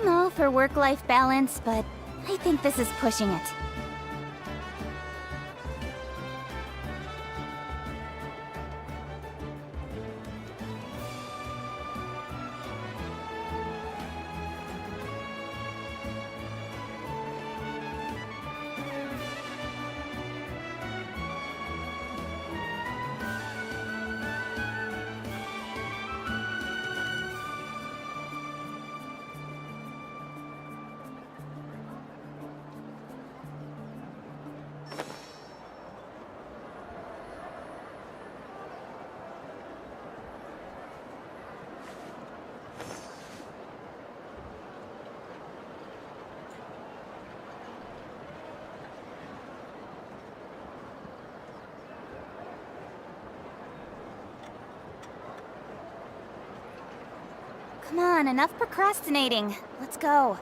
I'm all for work-life balance, but I think this is pushing it. Come on, enough procrastinating. Let's go.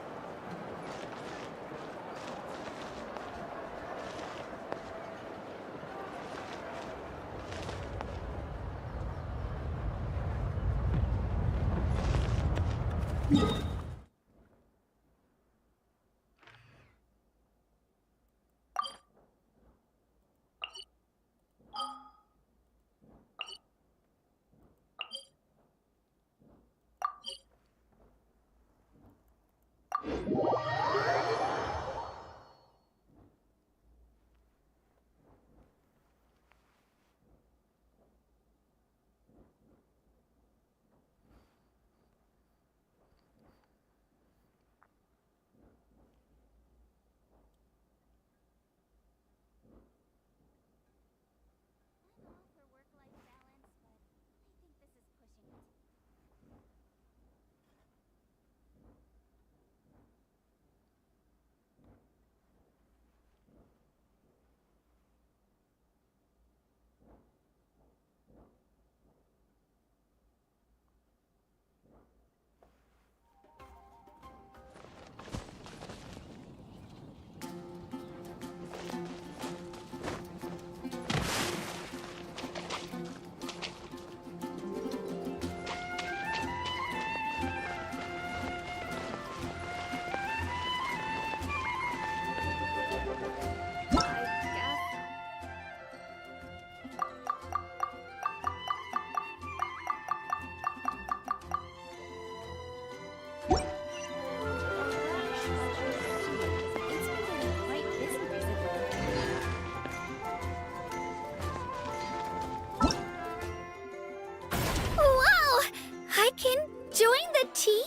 I can join the team?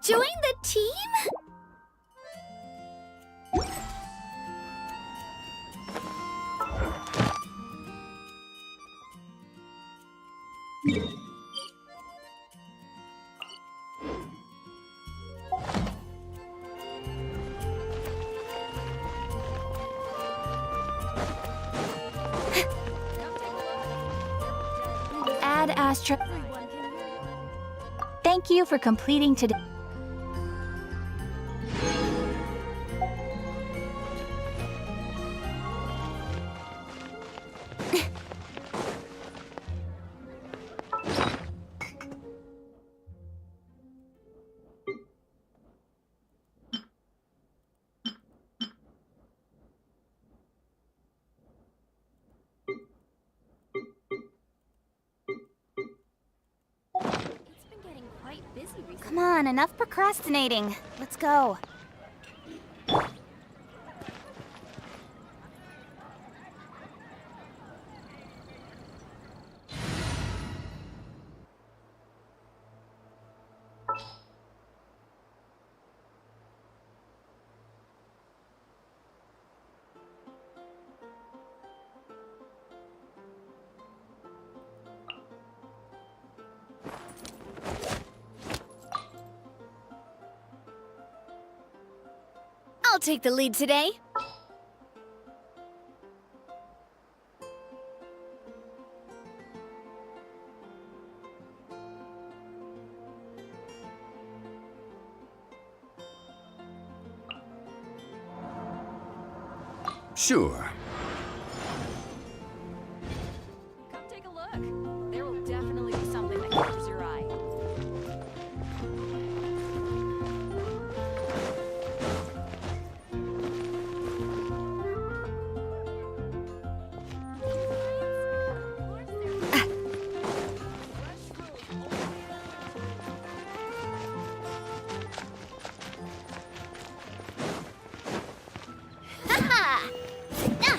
Join the team? Add Astra. Thank you for completing today. Come on, enough procrastinating. Let's go. I'll take the lead today. Sure. Come take a look. There will definitely be something that catches your eye. Now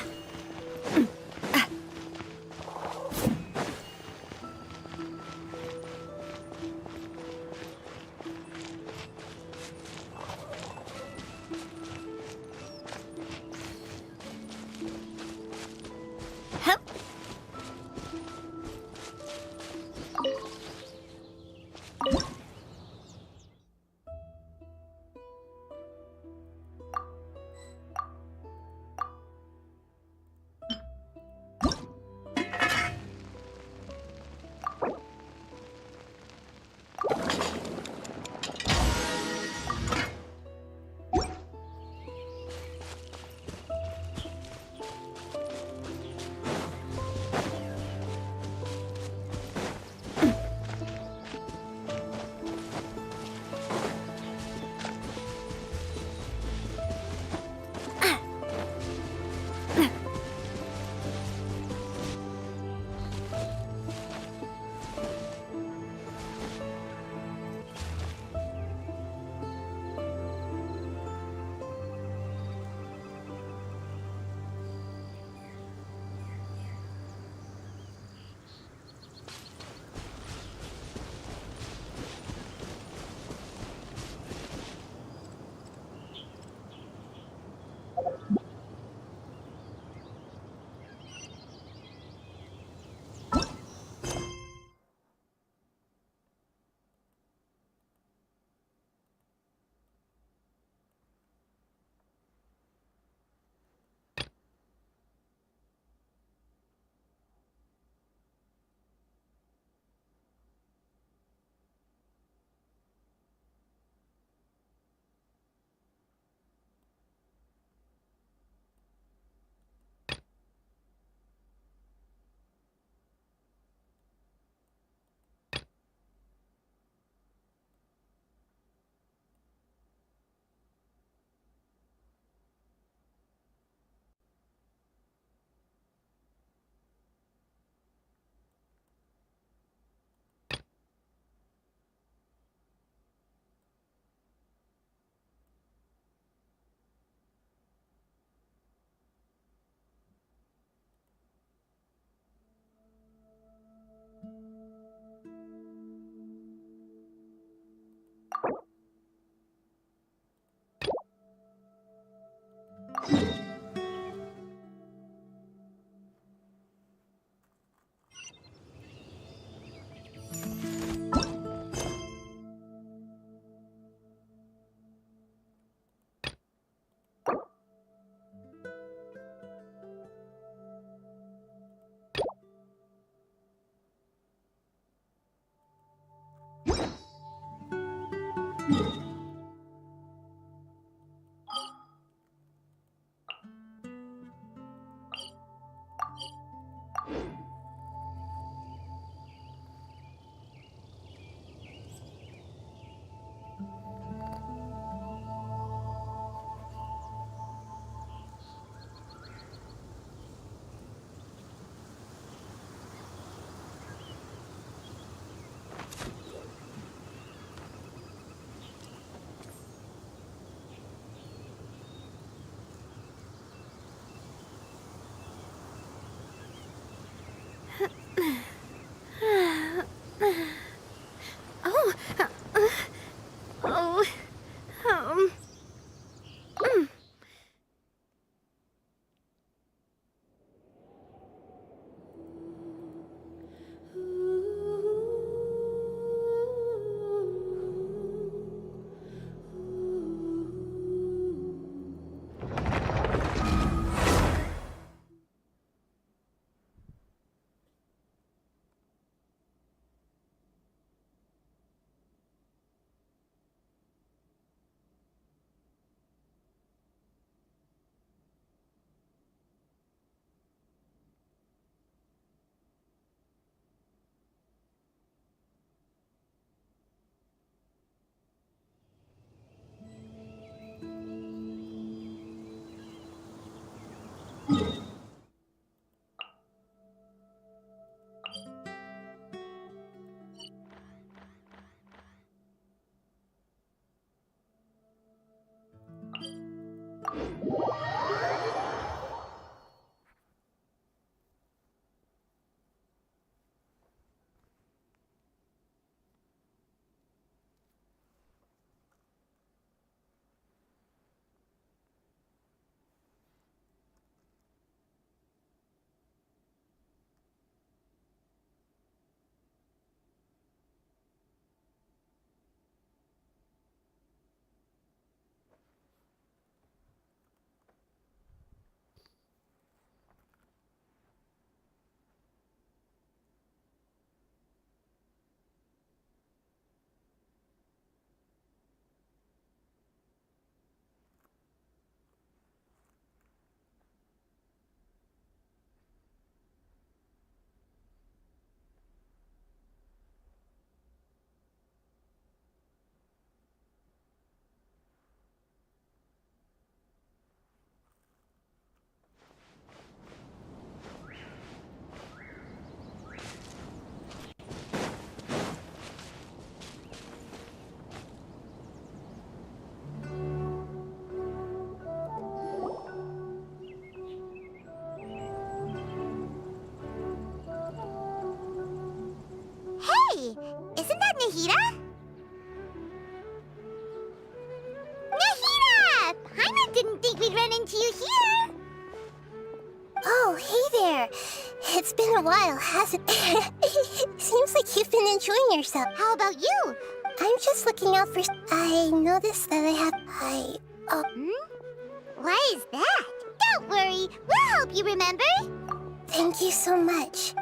Oh. Oh. Hey, isn't that Nahida? Nahida! Paimon didn't think we'd run into you here. Oh, hey there. It's been a while, hasn't it? Seems like you've been enjoying yourself. How about you? I'm just looking out for... I noticed that I have... Why is that? Don't worry, we'll help you remember. Thank you so much.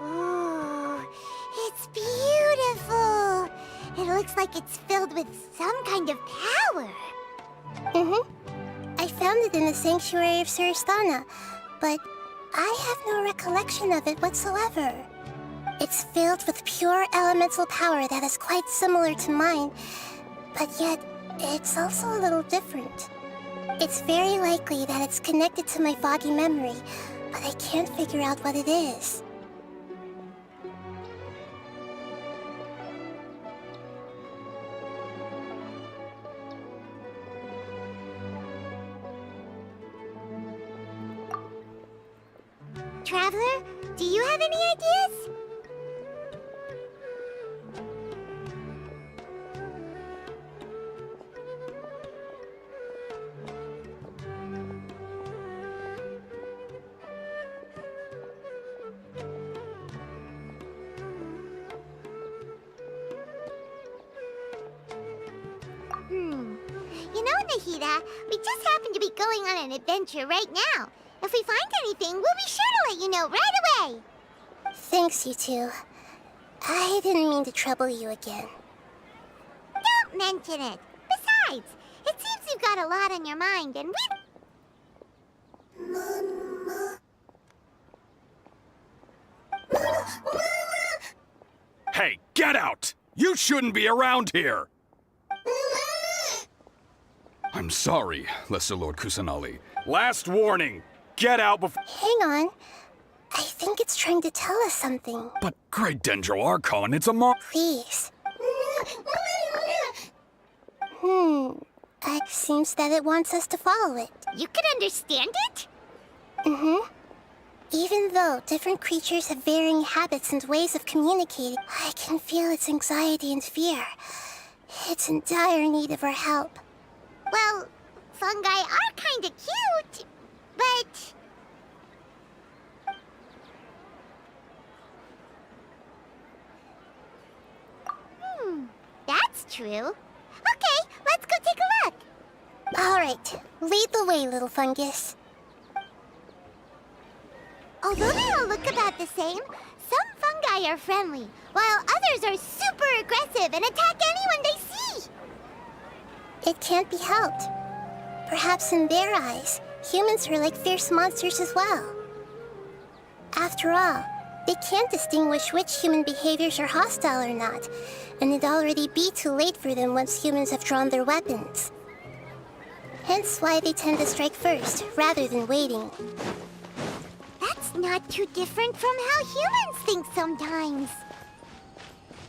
Ooh, it's beautiful. It looks like it's filled with some kind of power. I found it in the sanctuary of Suristana, but I have no recollection of it whatsoever. It's filled with pure elemental power that is quite similar to mine, but yet it's also a little different. It's very likely that it's connected to my foggy memory, but I can't figure out what it is. Traveler, do you have any ideas? You know, Nahida, we just happen to be going on an adventure right now. If we find anything, we'll be sure to let you know right away. Thanks, you two. I didn't mean to trouble you again. Don't mention it. Besides, it seems you've got a lot on your mind, and Hey, get out! You shouldn't be around here! I'm sorry, Lesser Lord Kusanali. Last warning! Get out before— Hang on. I think it's trying to tell us something. But Great Dendro Archon, it's a Please. It seems that it wants us to follow it. You can understand it? Even though different creatures have varying habits and ways of communicating, I can feel its anxiety and fear. It's in dire need of our help. Well, fungi are kinda cute, but... that's true. Okay, let's go take a look. All right, lead the way, little fungus. Although they all look about the same, some fungi are friendly, while others are super aggressive and attack anyone they see. It can't be helped. Perhaps in their eyes, humans are like fierce monsters as well. After all, they can't distinguish which human behaviors are hostile or not, and it'd already be too late for them once humans have drawn their weapons. Hence why they tend to strike first, rather than waiting. That's not too different from how humans think sometimes.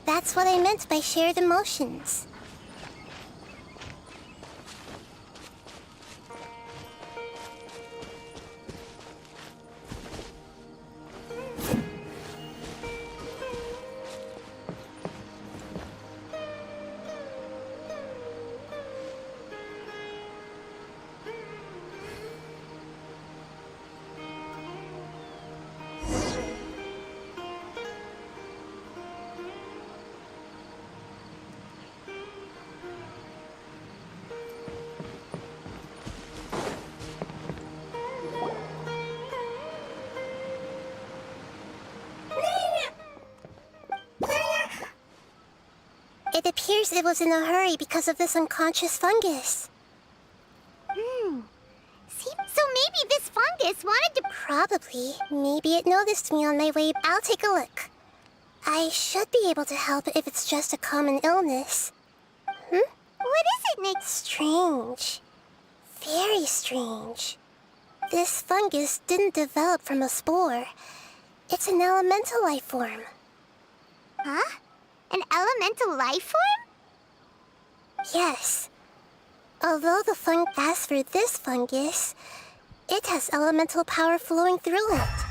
That's what I meant by shared emotions. It appears it was in a hurry because of this unconscious fungus. See, so maybe this fungus wanted to... Probably. Maybe it noticed me on my way. I'll take a look. I should be able to help if it's just a common illness. What is it, Nick? Strange. Very strange. This fungus didn't develop from a spore. It's an elemental life form. Huh? An elemental life form? Yes. Although the as for this fungus, it has elemental power flowing through it.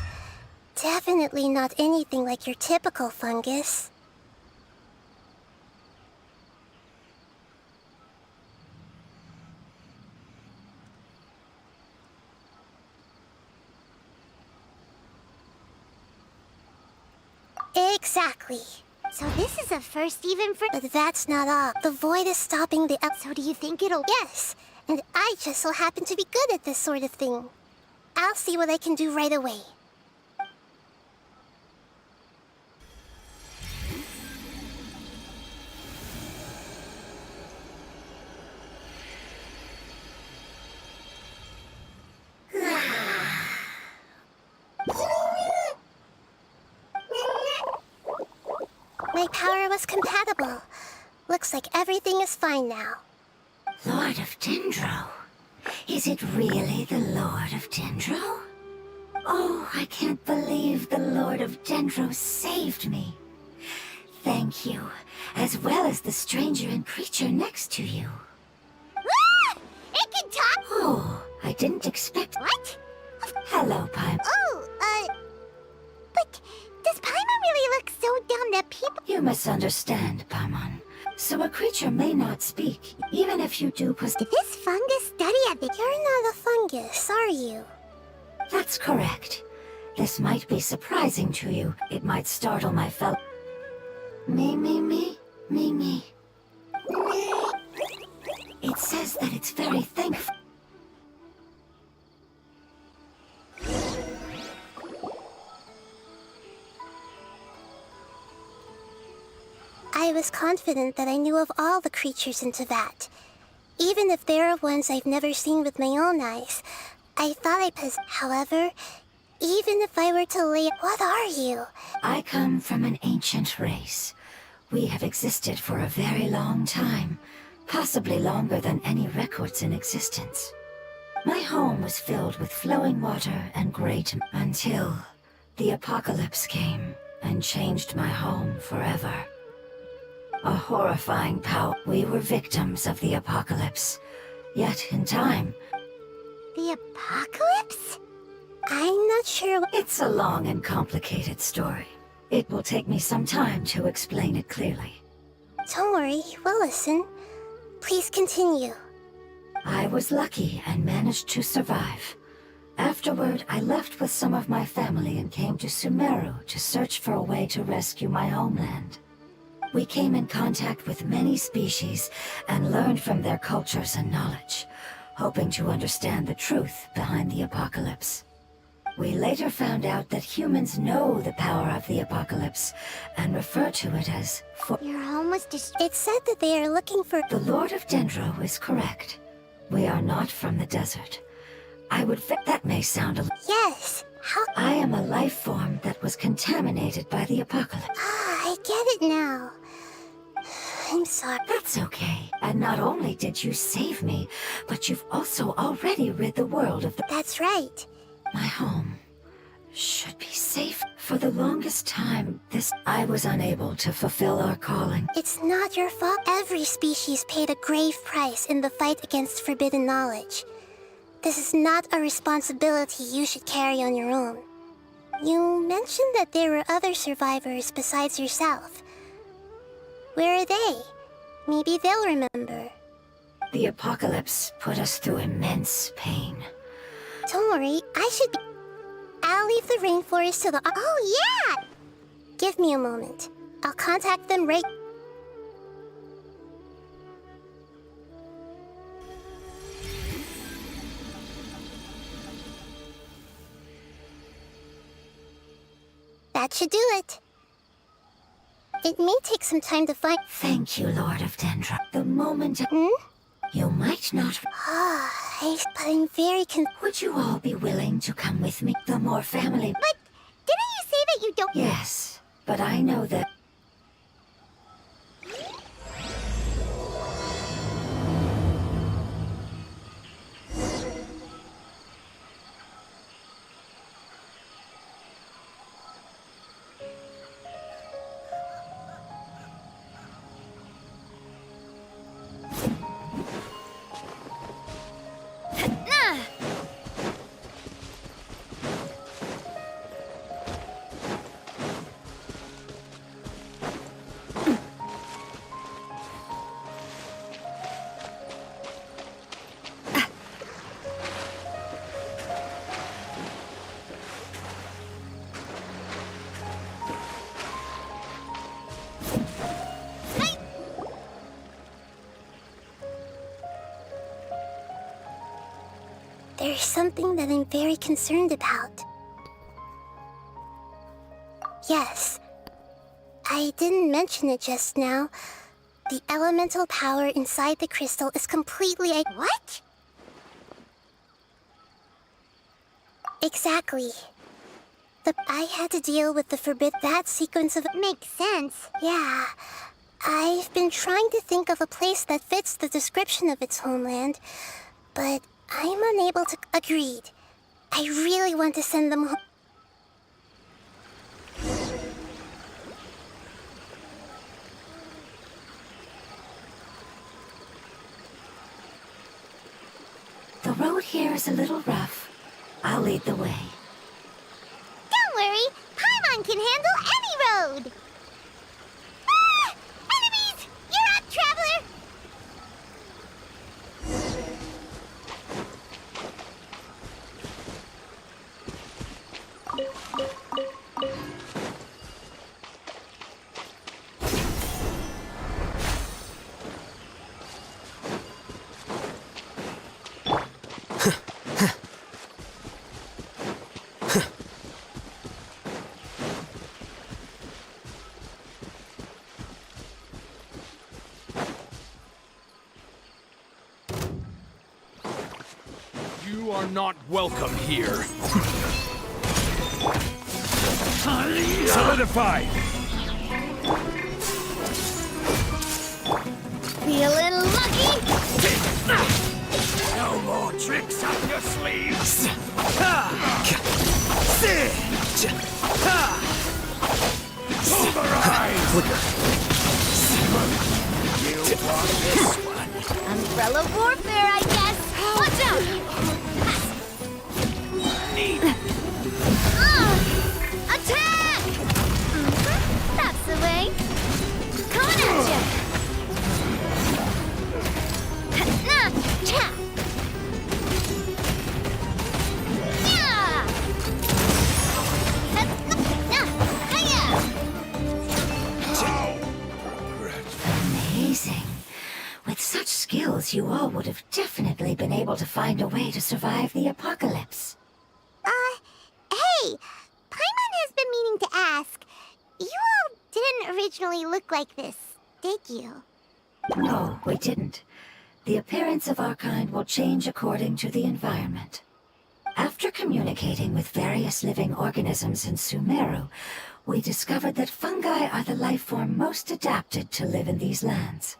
Definitely not anything like your typical fungus. Exactly. So this is a first even for... But that's not all. The void is stopping the So do you think it'll... Yes, and I just so happen to be good at this sort of thing. I'll see what I can do right away. My power was compatible. Looks like everything is fine now. Lord of Dendro? Is it really the Lord of Dendro? Oh, I can't believe the Lord of Dendro saved me. Thank you, as well as the stranger and creature next to you. Ah! It can talk! Oh, I didn't expect... What? Hello, Paimon. Oh, but does Paimon really look so dumb that people... You misunderstand, Paimon. So a creature may not speak, even if you do Did this fungus study at the... You're not a fungus, are you? That's correct. This might be surprising to you. It might startle my fellow... Me. It says that it's very thankful. I was confident that I knew of all the creatures in Teyvat. Even if there are ones I've never seen with my own eyes, I thought I possessed. However, even if I were to lay... What are you? I come from an ancient race. We have existed for a very long time, possibly longer than any records in existence. My home was filled with flowing water and great... until the apocalypse came and changed my home forever. A horrifying power. We were victims of the apocalypse. Yet, in time, The apocalypse? I'm not sure. it's a long and complicated story. It will take me some time to explain it clearly. Don't worry, we'll listen. Please continue. I was lucky and managed to survive. Afterward, I left with some of my family and came to Sumeru to search for a way to rescue my homeland. We came in contact with many species and learned from their cultures and knowledge, hoping to understand the truth behind the apocalypse. We later found out that humans know the power of the apocalypse and refer to it as Your home was destroyed. It said that they are looking for. The Lord of Dendro is correct. We are not from the desert. I would that may sound a Yes, how. I am a life form that was contaminated by the apocalypse. Ah, I get it now. I'm sorry. That's okay. And not only did you save me, but you've also already rid the world of That's right. my home. Should be safe. For the longest time, I was unable to fulfill our calling. It's not your fault. Every species paid a grave price in the fight against forbidden knowledge. This is not a responsibility you should carry on your own. You mentioned that there were other survivors besides yourself. Where are they? Maybe they'll remember. The apocalypse put us through immense pain. Don't worry, I'll leave the rainforest to the. Oh, yeah! Give me a moment. I'll contact them right. That should do it. It may take some time to find. Thank you, Lord of Dendro. The moment you might not. But I'm very Would you all be willing to come with me? The more family. But didn't you say that you don't... Yes, but I know that. There's something that I'm very concerned about. Yes. I didn't mention it just now. The elemental power inside the crystal is completely. What? Exactly. I had to deal with that sequence of. Makes sense. Yeah. I've been trying to think of a place that fits the description of its homeland, but I'm unable to. Agreed. I really want to send them home. The road here is a little rough. I'll lead the way. Don't worry. Paimon can handle any road. Ah! Enemies! You're up, traveler! You are not welcome here. Solidified! Feeling lucky? No more tricks up your sleeves! Pulverize! Umbrella warfare, I guess! Watch out! Attack! That's the way. Coming at ya! Nah, cha! Yeah! Hiya! Amazing. With such skills, you all would have definitely been able to find a way to survive the apocalypse. Hey! Paimon has been meaning to ask. You all didn't originally look like this, did you? No, we didn't. The appearance of our kind will change according to the environment. After communicating with various living organisms in Sumeru, we discovered that fungi are the life form most adapted to live in these lands.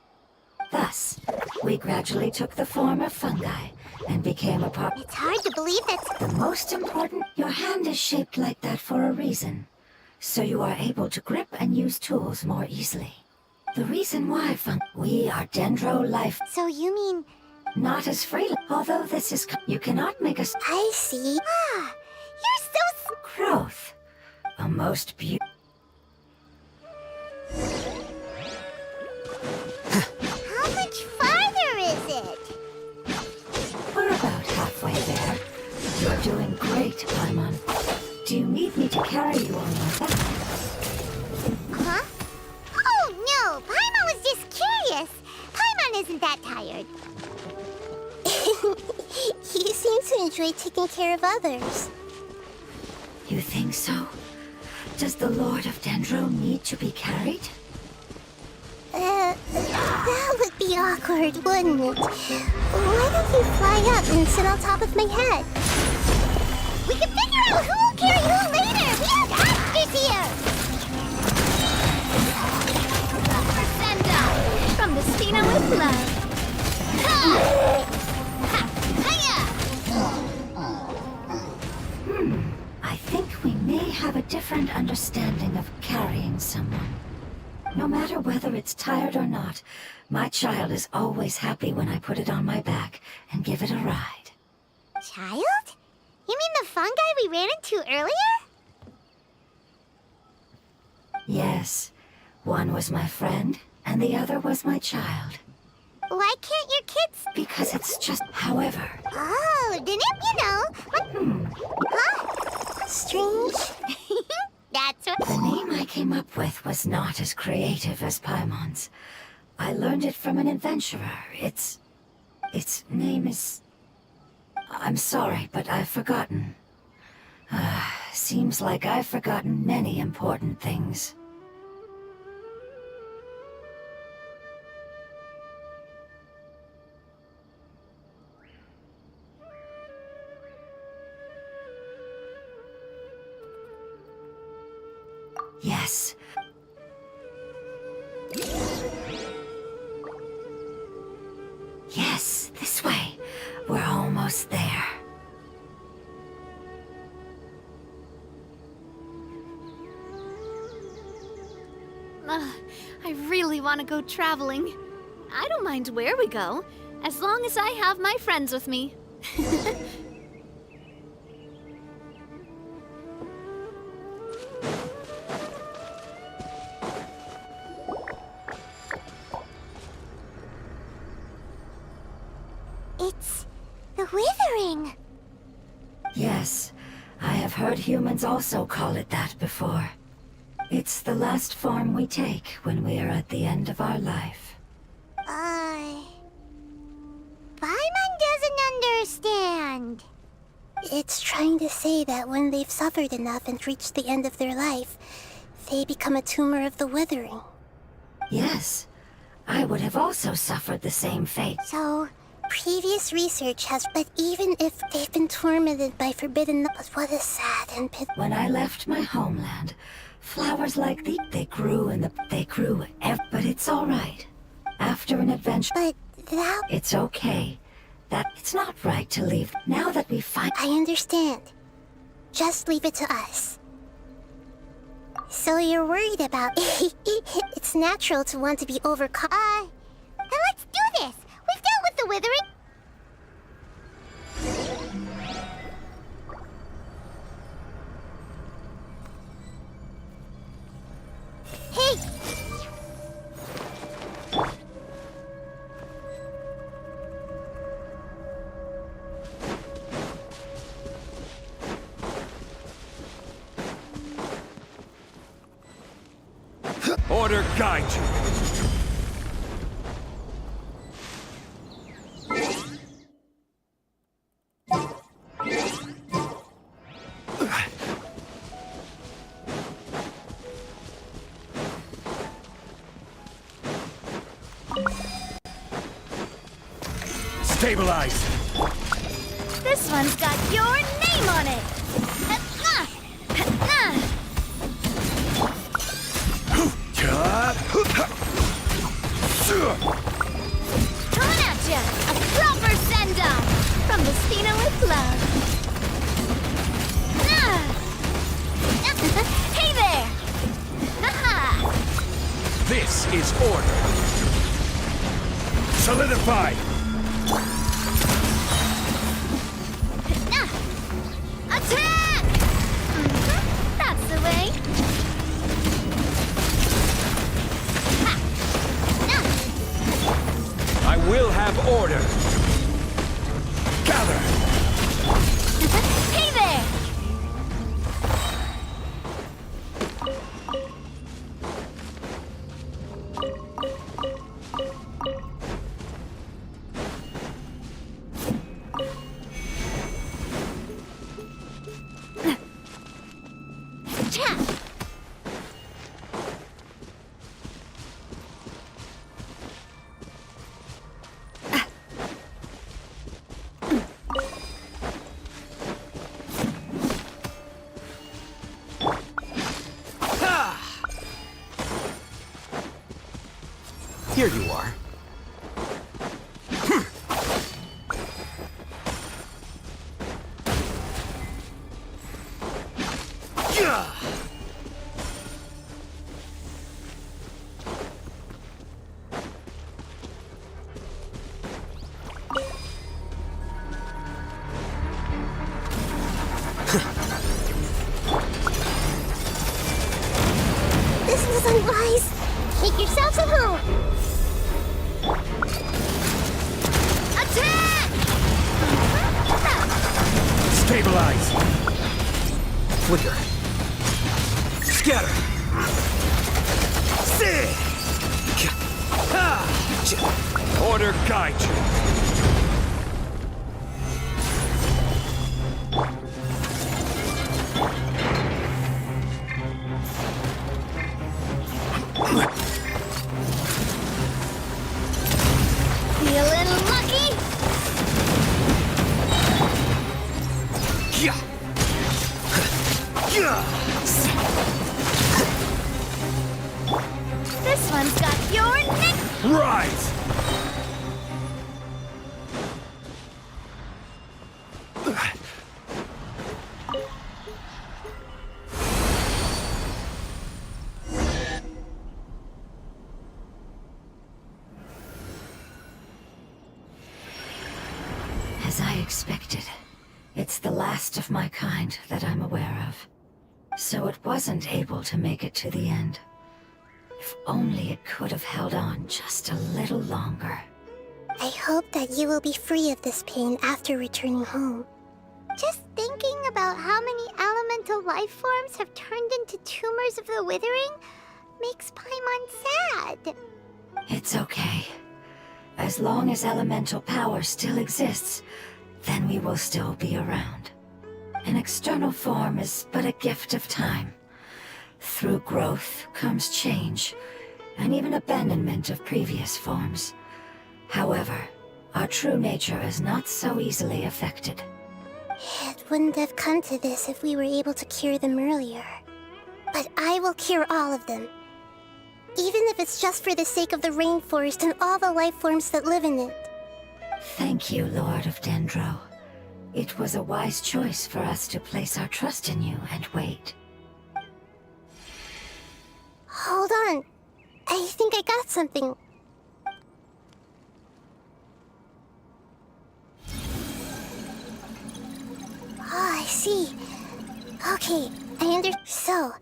Thus, we gradually took the form of fungi and became a part. It's hard to believe that's... The most important, your hand is shaped like that for a reason, so you are able to grip and use tools more easily. The reason why we are dendro life, So you mean... not as free, although this is, you cannot make us I see. Ah, you're so... growth. A most beautiful. How much farther is it? We're about halfway there. You're doing great, Paimon. Do you need me to carry you on my back? Huh? Oh, no! Paimon was just curious. Paimon isn't that tired. You seem to enjoy taking care of others. You think so? Does the Lord of Dendro need to be carried? That would be awkward, wouldn't it? Why don't you fly up and sit on top of my head? We can figure out who will carry who later! We have actors here! Send up! From the Stina with love. Ha! Ha! Hiya! I think we may have a different understanding of carrying someone. No matter whether it's tired or not, my child is always happy when I put it on my back and give it a ride. Child? You mean the fungi we ran into earlier? Yes, one was my friend, and the other was my child. Why can't your kids... Because it's just, however. Oh, didn't you know? What? Huh? Strange. That's what... The name I came up with was not as creative as Paimon's. I learned it from an adventurer. Its name is... I'm sorry, but I've forgotten. Seems like I've forgotten many important things. Yes. Yes, this way. We're almost there. I really want to go traveling. I don't mind where we go, as long as I have my friends with me. It's... the withering. Yes, I have heard humans also call it that before. It's the last form we take when we are at the end of our life. Paimon doesn't understand. It's trying to say that when they've suffered enough and reached the end of their life, they become a tumor of the withering. Yes, I would have also suffered the same fate. So, Previous research has, but even if they've been tormented by forbidden, but what is sad and When I left my homeland, flowers like they grew but it's all right. After an adventure, But that... it's okay. That it's not right to leave. Now that we find... I understand. Just leave it to us. So you're worried about... It's natural to want to be overcome. then let's do this. We've dealt with the withering? Hey! Order guide you. Stabilize. This one's got your name on it. Coming at ya! A proper send-off from the Stina with love. Hey there! Haha! This is order. Solidify. Attack! That's the way. I will have order. Gather. Hey there! Here you are. This was unwise. Take yourselves home. Attack! Stabilize. Flicker. Scatter. Order guide you. Feeling lucky? Yeah. This one's got your name. Rise. As I expected, it's the last of my kind that I'm aware of. So it wasn't able to make it to the end. If only it could have held on just a little longer. I hope that you will be free of this pain after returning home. Just thinking about how many elemental life forms have turned into tumors of the withering makes Paimon sad. It's okay. As long as elemental power still exists, then we will still be around. An external form is but a gift of time. Through growth comes change, and even abandonment of previous forms. However, our true nature is not so easily affected. It wouldn't have come to this if we were able to cure them earlier. But I will cure all of them. Even if it's just for the sake of the rainforest and all the life forms that live in it. Thank you, Lord of Dendro. It was a wise choice for us to place our trust in you and wait. Hold on. I think I got something. see. Okay, So,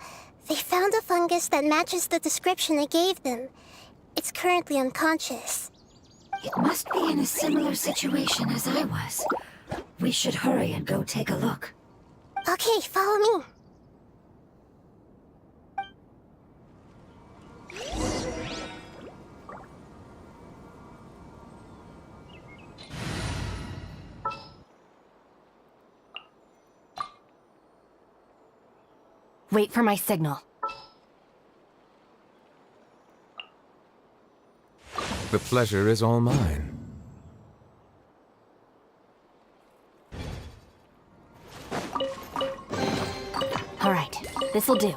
they found a fungus that matches the description I gave them. It's currently unconscious. It must be in a similar situation as I was. We should hurry and go take a look. Okay, follow me. Wait for my signal. The pleasure is all mine. All right, this'll do.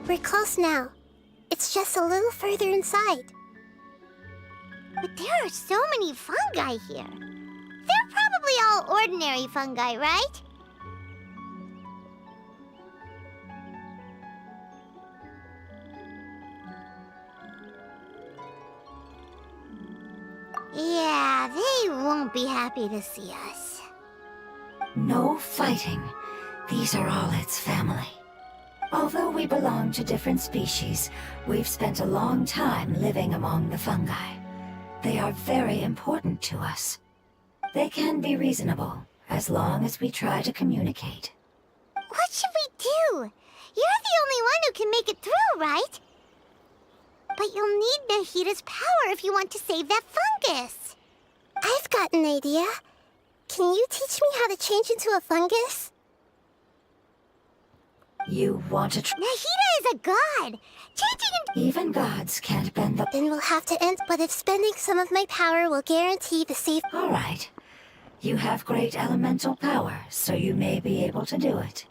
We're close now. It's just a little further inside. But there are so many fungi here. They're probably all ordinary fungi, right? Yeah, they won't be happy to see us. No fighting. These are all its family. Although we belong to different species, we've spent a long time living among the fungi. They are very important to us. They can be reasonable, as long as we try to communicate. What should we do? You're the only one who can make it through, right? But you'll need Nahita's power if you want to save that fungus. I've got an idea. Can you teach me how to change into a fungus? You want to Nahita is a god. Changing into... Even gods can't bend the... Then we'll have to end, but if spending some of my power will guarantee the safe... All right. You have great elemental power, so you may be able to do it.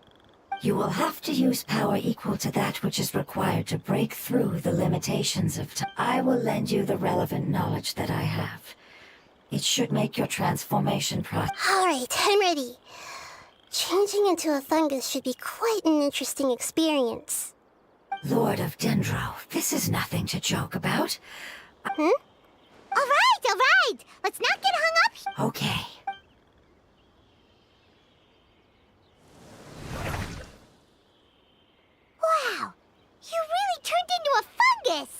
You will have to use power equal to that which is required to break through the limitations of time. I will lend you the relevant knowledge that I have. It should make your transformation process... All right, I'm ready. Changing into a fungus should be quite an interesting experience. Lord of Dendro, this is nothing to joke about. All right. Let's not get hung up here. Okay. Wow, you really turned into a fungus.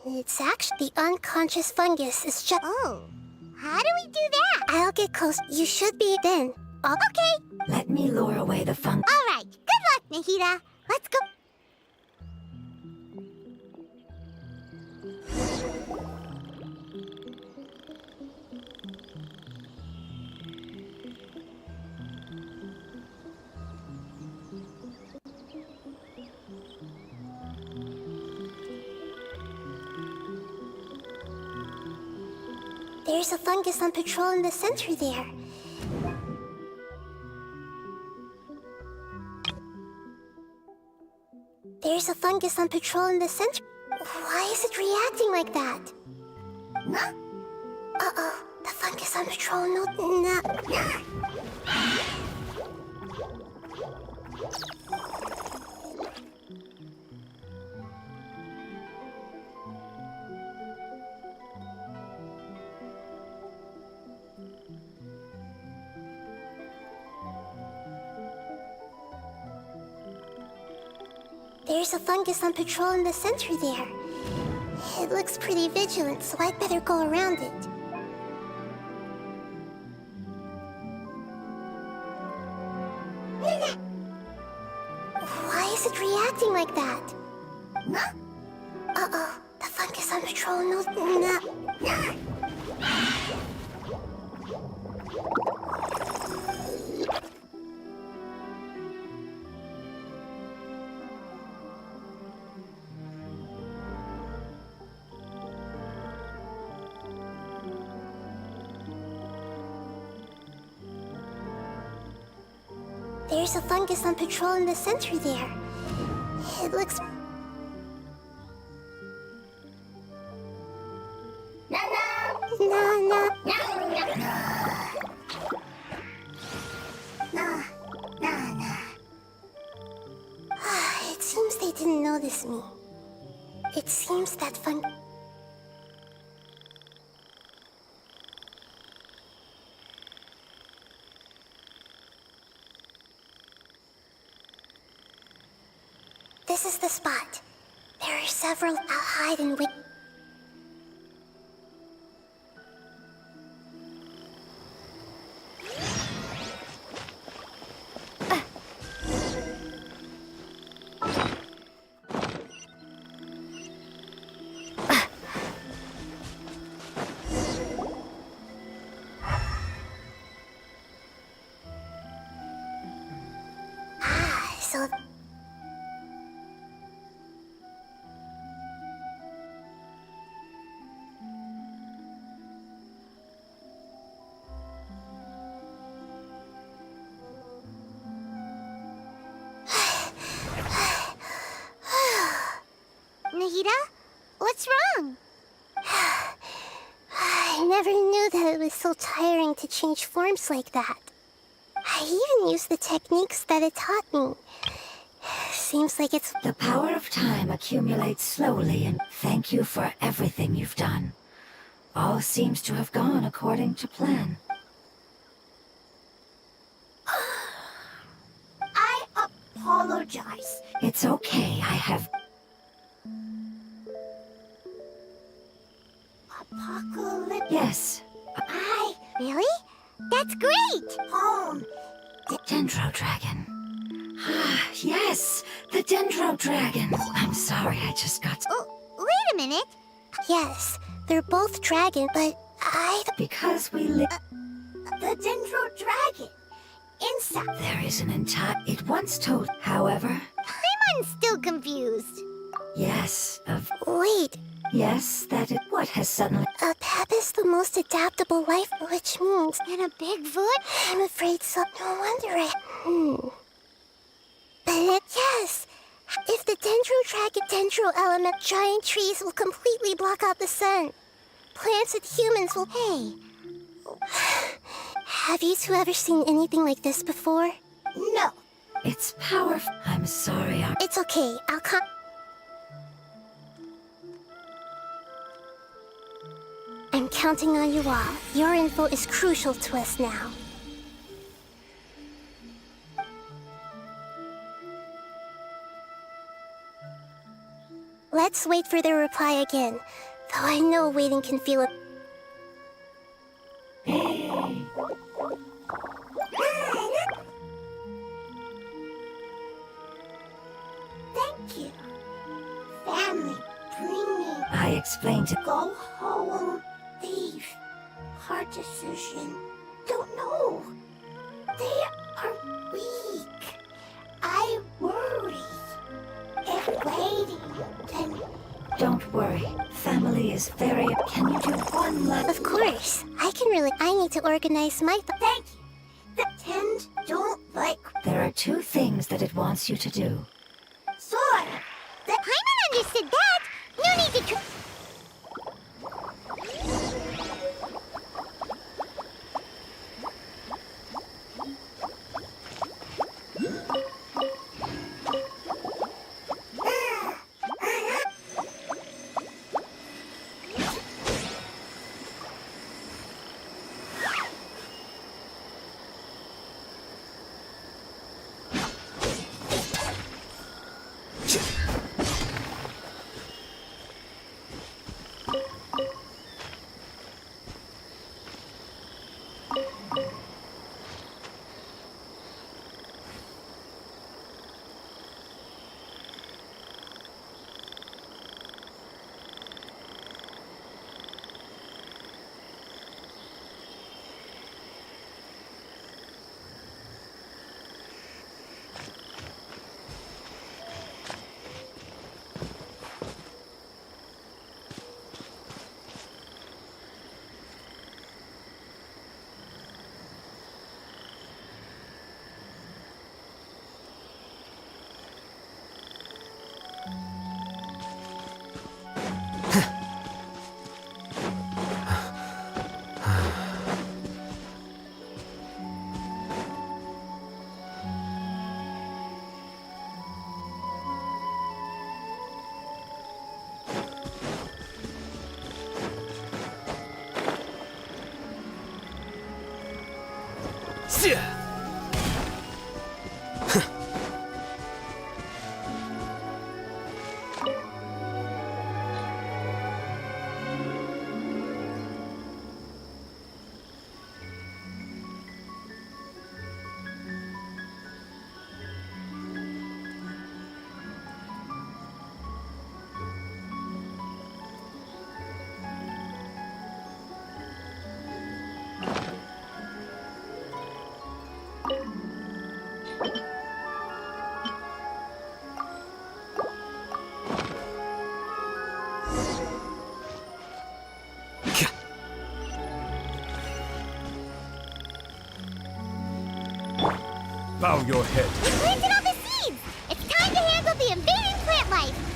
It's actually the unconscious fungus. It's just... Oh, how do we do that? I'll get close. You should be then. Okay. Let me lure away the fungus. All right. Good luck, Nahita. Let's go. There's a fungus on patrol in the center there. There's a fungus on patrol in the center. Why is it reacting like that? Huh? Uh-oh, the fungus on patrol, no. There's a fungus on patrol in the center there. It looks pretty vigilant, so I'd better go around it. Why is it reacting like that? Uh-oh, the fungus on patrol, no. There's a fungus on patrol in the center there. It looks... No. It seems they didn't notice me. It seems that fungus... This is the spot. There are several. I'll hide and wait. So... Nahida? What's wrong? I never knew that it was so tiring to change forms like that. I even used the techniques that it taught me. Seems like it's... The power of time accumulates slowly, and thank you for everything you've done. All seems to have gone according to plan. I apologize. It's okay, I have... Apocalypse. Yes, Really? That's great! Home. the Dendro Dragon. Ah, yes, the Dendro Dragon. I'm sorry, I just got... Oh, wait a minute. Yes, they're both dragon, but Because we live... The Dendro Dragon. Insect. There is an entire... It once told, however... I'm still confused. Yes, Wait, Yes, that is what has suddenly... a pep is the most adaptable life, which means... And a Bigfoot? I'm afraid so. No wonder But yes, if the Dendro Dragon Dendro element, giant trees will completely block out the sun. Plants and humans will... Hey, have you two ever seen anything like this before? No. It's powerful. I'm sorry, It's okay, I'll come... I'm counting on you all. Your info is crucial to us now. Let's wait for their reply again. Though I know waiting can feel a... Thank you. Family, bring me. I explained to... Go home. Leave. Hard decision. Don't know. They are weak. I worry. If waiting, then... Don't worry. family is very... Can you do one last... Of course. I need to organize my... Thank you. The Tend don't like... There are two things that it wants you to do. Sora! Paimon understood that. No need to Bow your head. We planted all the seeds! It's time to handle the invading plant life!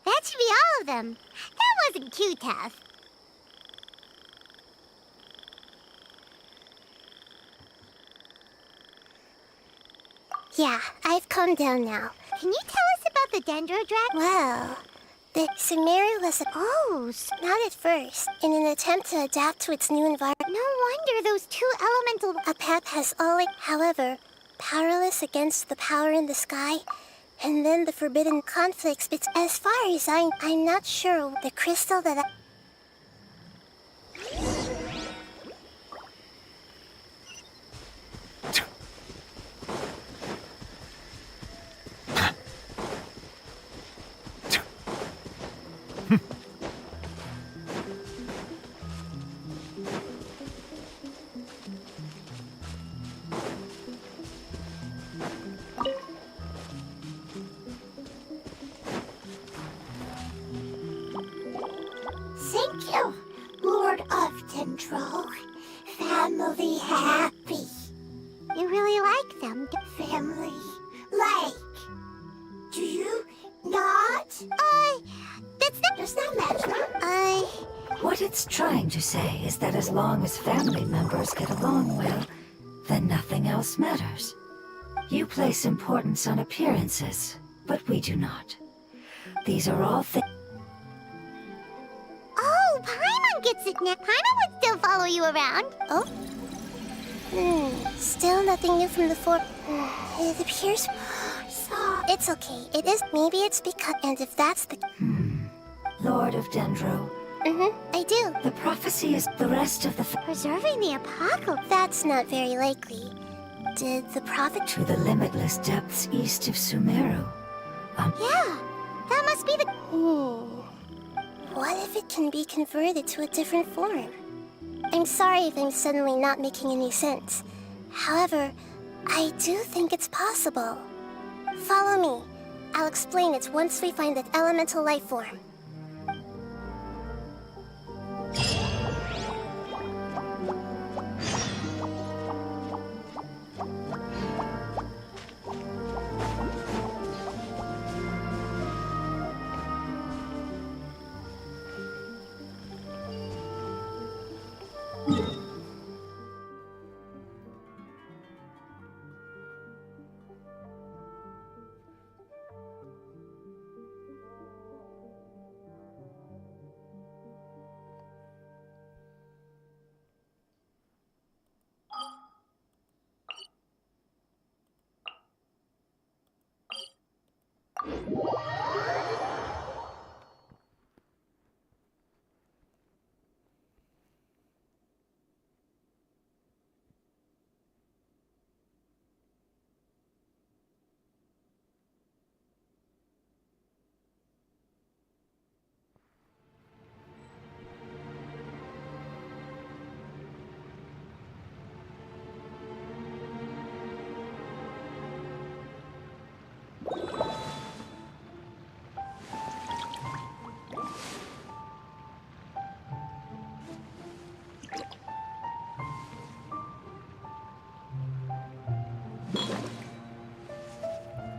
That should be all of them. That wasn't too tough. Yeah, I've calmed down now. Can you tell us about the Dendrodragon? Well, the Sumeru was Oh, not at first, in an attempt to adapt to its new environment. no wonder those two elemental... A path has always, however, powerless against the power in the sky, and then the forbidden conflicts. But as far as I'm not sure the crystal that Thank you, Lord of Tendro. Family happy. You really like them. Family That's not... Does that matter? What it's trying to say is that as long as family members get along well, then nothing else matters. You place importance on appearances, but we do not. These are all things. Oh, Paimon gets it now. Paimon would still follow you around. Oh? Still nothing new from the It appears... It's okay. It is... Maybe it's because... And if that's the... Lord of Dendro. I do. The prophecy is the rest of the... Preserving the apocalypse. That's not very likely. Did the prophet... To the limitless depths east of Sumeru. Yeah, that must be the... What if it can be converted to a different form? I'm sorry if I'm suddenly not making any sense. However, I do think it's possible. Follow me. I'll explain it once we find that elemental life form.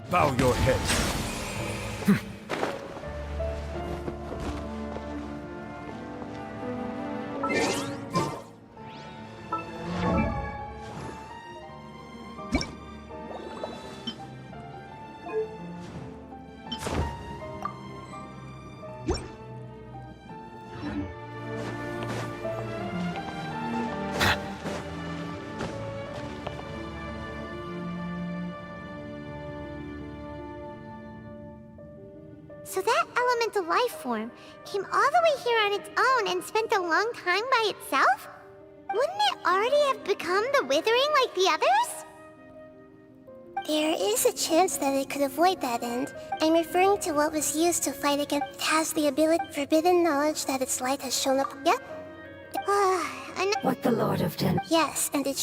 Bow your head. So that elemental life form came all the way here on its own and spent a long time by itself? Wouldn't it already have become the Withering like the others? There is a chance that it could avoid that end. I'm referring to what was used to fight against... It has the ability, forbidden knowledge that its light has shown up... Yep. What the Lord of Den... Yes, and it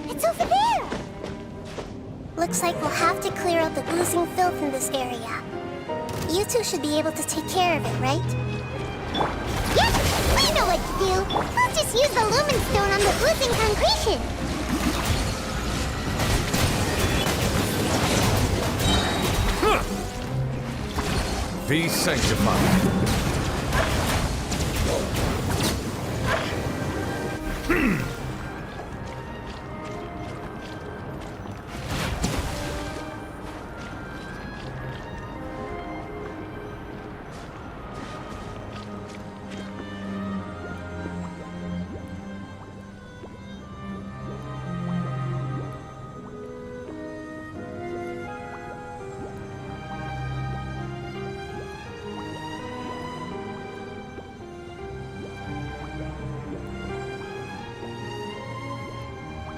It's over there! looks like we'll have to clear out the oozing filth in this area. You two should be able to take care of it, right? Yep, we know what to do. We'll just use the lumen stone on the oozing concretion. Be sanctified.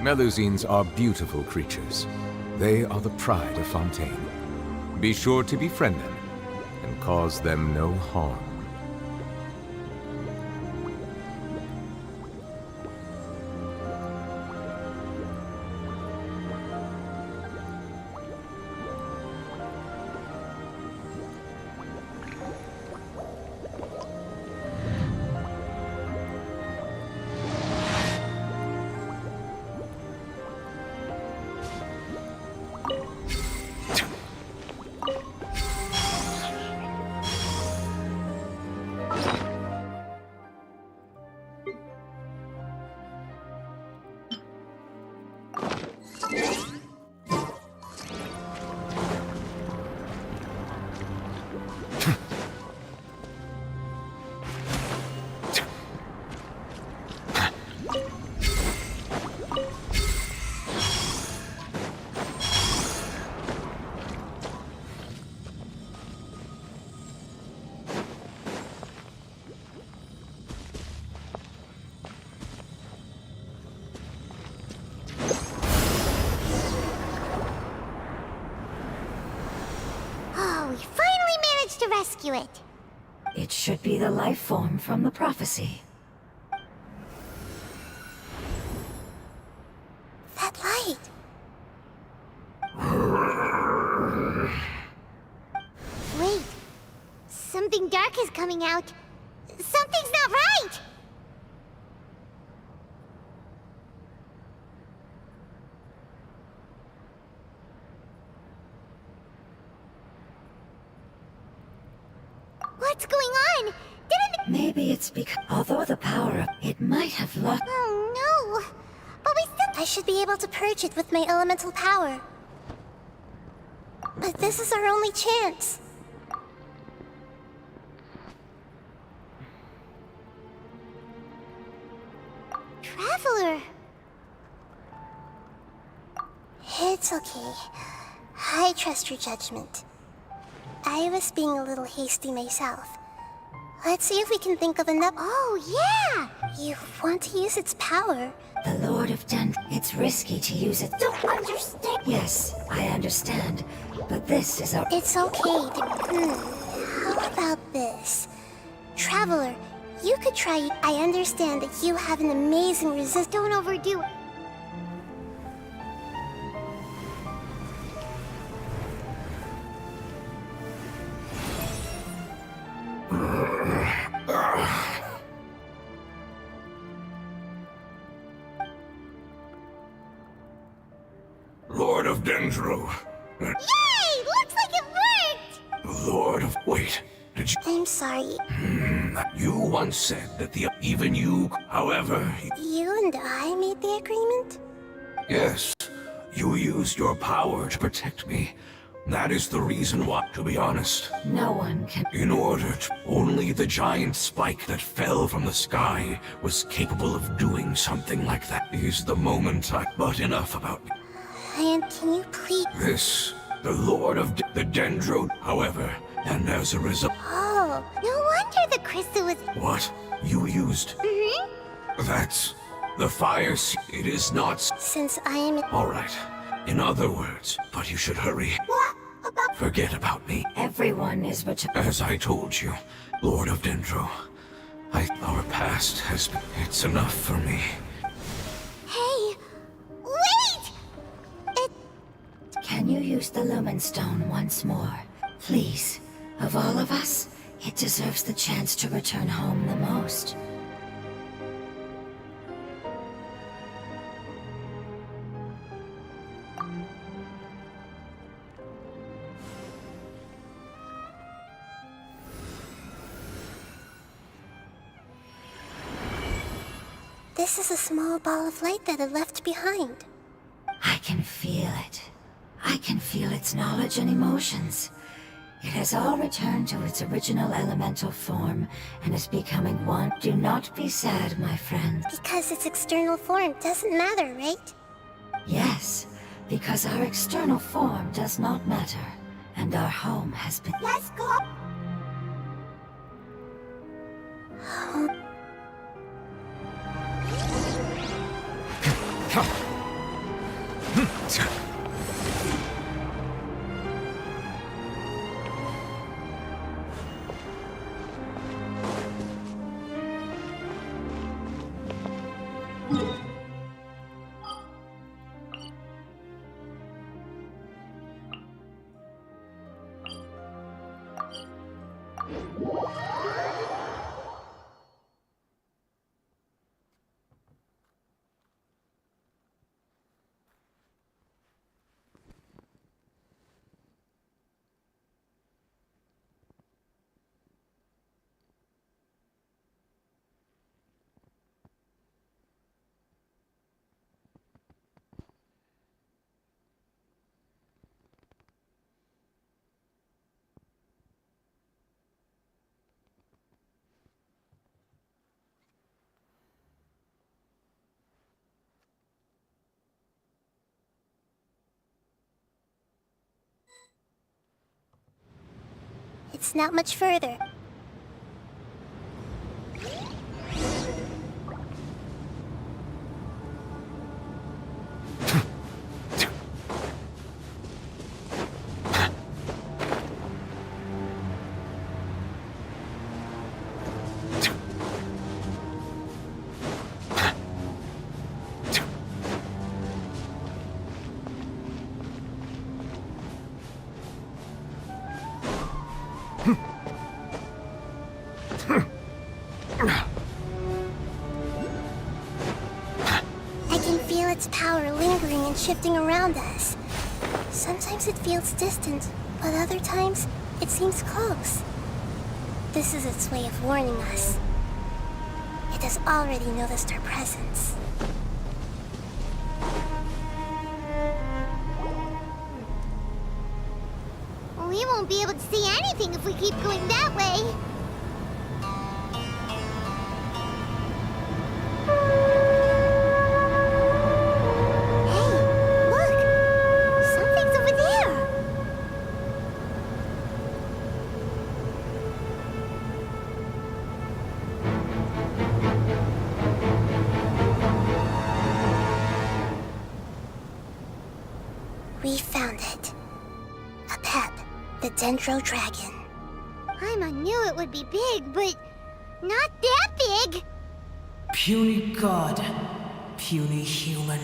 Melusines are beautiful creatures. They are the pride of Fontaine. Be sure to befriend them and cause them no harm. Oh, we finally managed to rescue it. It should be the life form from the prophecy. That light. Wait. Something dark is coming out. Something's not right! What's going on? Didn't... Maybe it's because, although the power of it might have lost. Oh no! But we still... I should be able to purge it with my elemental power. But this is our only chance. Traveler! It's okay. I trust your judgment. I was being a little hasty myself. Let's see if we can think of another. Oh, yeah! You want to use its power? The Lord of It's risky to use it. Don't understand. Yes, I understand. But this is our. It's okay. How about this? Traveler, you could try it. I understand that you have an amazing resist. Don't overdo it. Lord of Dendro. Yay! Looks like it worked! Lord of... Wait, did you... I'm sorry. You once said that even you... However... You and I made the agreement? Yes, you used your power to protect me. That is the reason why, to be honest. No one can. In order to... Only the giant spike that fell from the sky was capable of doing something like that. Is the moment but enough about me. And can you please... This, the Lord of the Dendro, however, and as a result... Oh, no wonder the crystal was... What? You used... That's... The fire... It is not... Since I am... Alright. In other words, but you should hurry. What? About... Forget about me. Everyone is As I told you, Lord of Dendro, our past has been... It's enough for me. Hey! Wait! Can you use the Lumen Stone once more? Please. Of all of us, it deserves the chance to return home the most. This is a small ball of light that it left behind. I can feel it. I can feel its knowledge and emotions. It has all returned to its original elemental form and is becoming one. Do not be sad, my friend. Because its external form doesn't matter, right? Yes, because our external form does not matter, and our home has been... Let's go! It's not much further. I can feel its power lingering and shifting around us. Sometimes it feels distant, but other times it seems close. This is its way of warning us. It has already noticed our presence. We won't be able to see anything if we keep going that way. Hey, look! Something's over there! We found it. A pep, the Dendro Dragon. Paimon knew it would be big, but not that big! Puny god, puny human.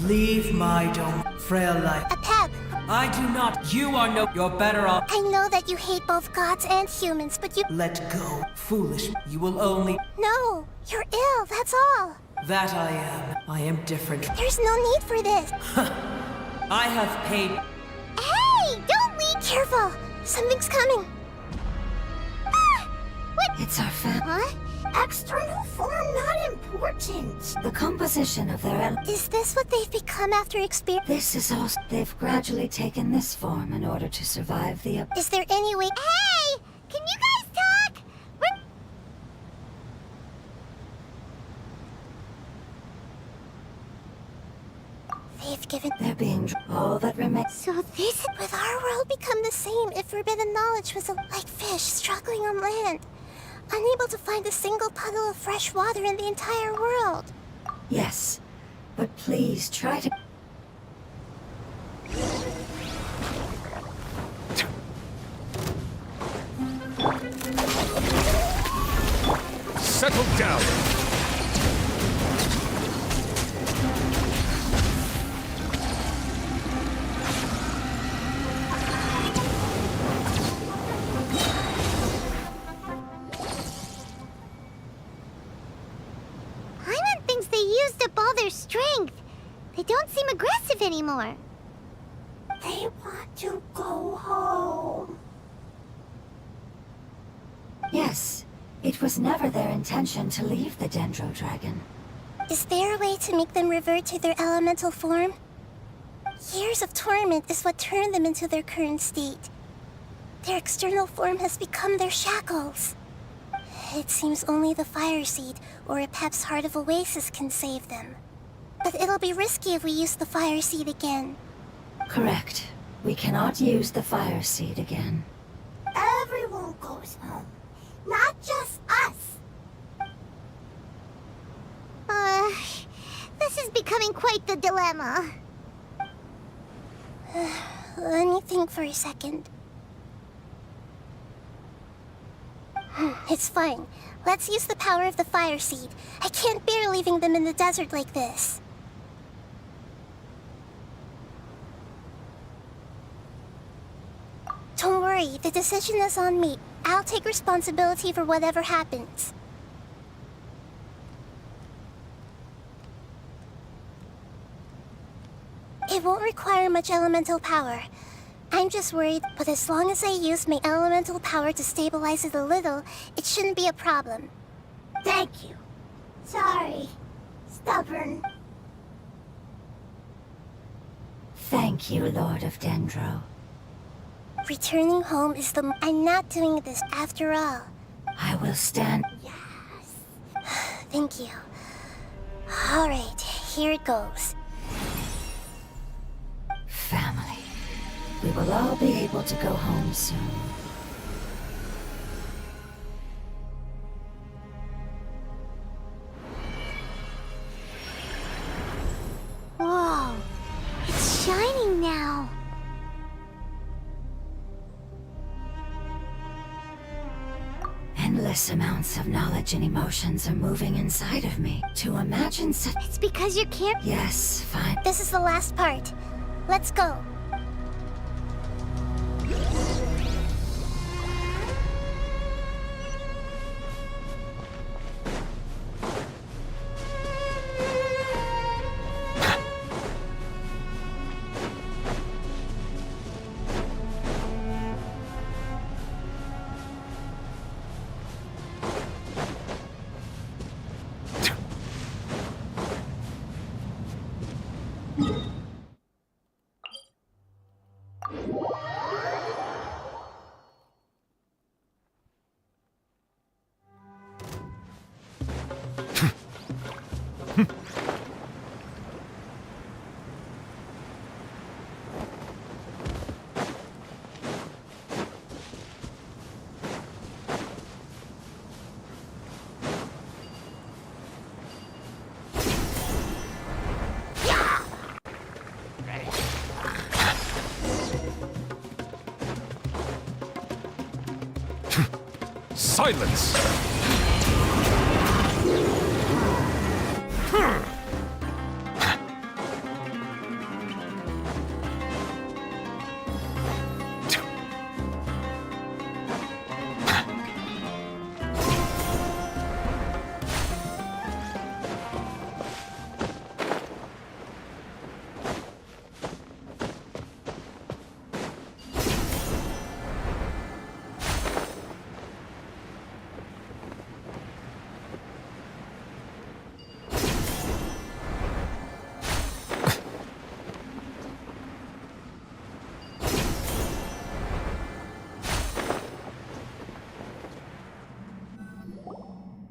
Leave my dome, frail life. A pep! I do not. You are no. You're better off. I know that you hate both gods and humans, but you— Let go. Foolish. You will only. No! You're ill, that's all! That I am. I am different. There's no need for this! I have paid. Hey! Don't leave! Careful! Something's coming! Ah! What? It's our Huh? external form, not important. The composition of their Is this what they've become after experience? This is all. They've gradually taken this form in order to survive the. Is there any way— Hey! Can you guys talk? They've given— They're being. All that remains. So this... Would our world become the same if forbidden knowledge was like fish struggling on land? Unable to find a single puddle of fresh water in the entire world? Yes, but please try to. Settle down! Paimon thinks they used up all their strength. They don't seem aggressive anymore. They want to go home. Yes, it was never their intention to leave the Dendro Dragon. Is there a way to make them revert to their elemental form? Years of torment is what turned them into their current state. Their external form has become their shackles. It seems only the Fire Seed or a Pep's Heart of Oasis can save them. But it'll be risky if we use the Fire Seed again. Correct. We cannot use the Fire Seed again. Everyone goes home. Not just us. This is becoming quite the dilemma. Let me think for a second. It's fine. Let's use the power of the fire seed. I can't bear leaving them in the desert like this. Don't worry, the decision is on me. I'll take responsibility for whatever happens. It won't require much elemental power. I'm just worried, but as long as I use my elemental power to stabilize it a little, it shouldn't be a problem. Thank you. Sorry. Stubborn. Thank you, Lord of Dendro. Returning home is the... I'm not doing this after all. I will stand... Yes. Thank you. Alright, here it goes. Family. We will all be able to go home soon. Whoa, it's shining now. Endless amounts of knowledge and emotions are moving inside of me. To imagine such... It's because you can't... Yes, fine. This is the last part. Let's go. Silence!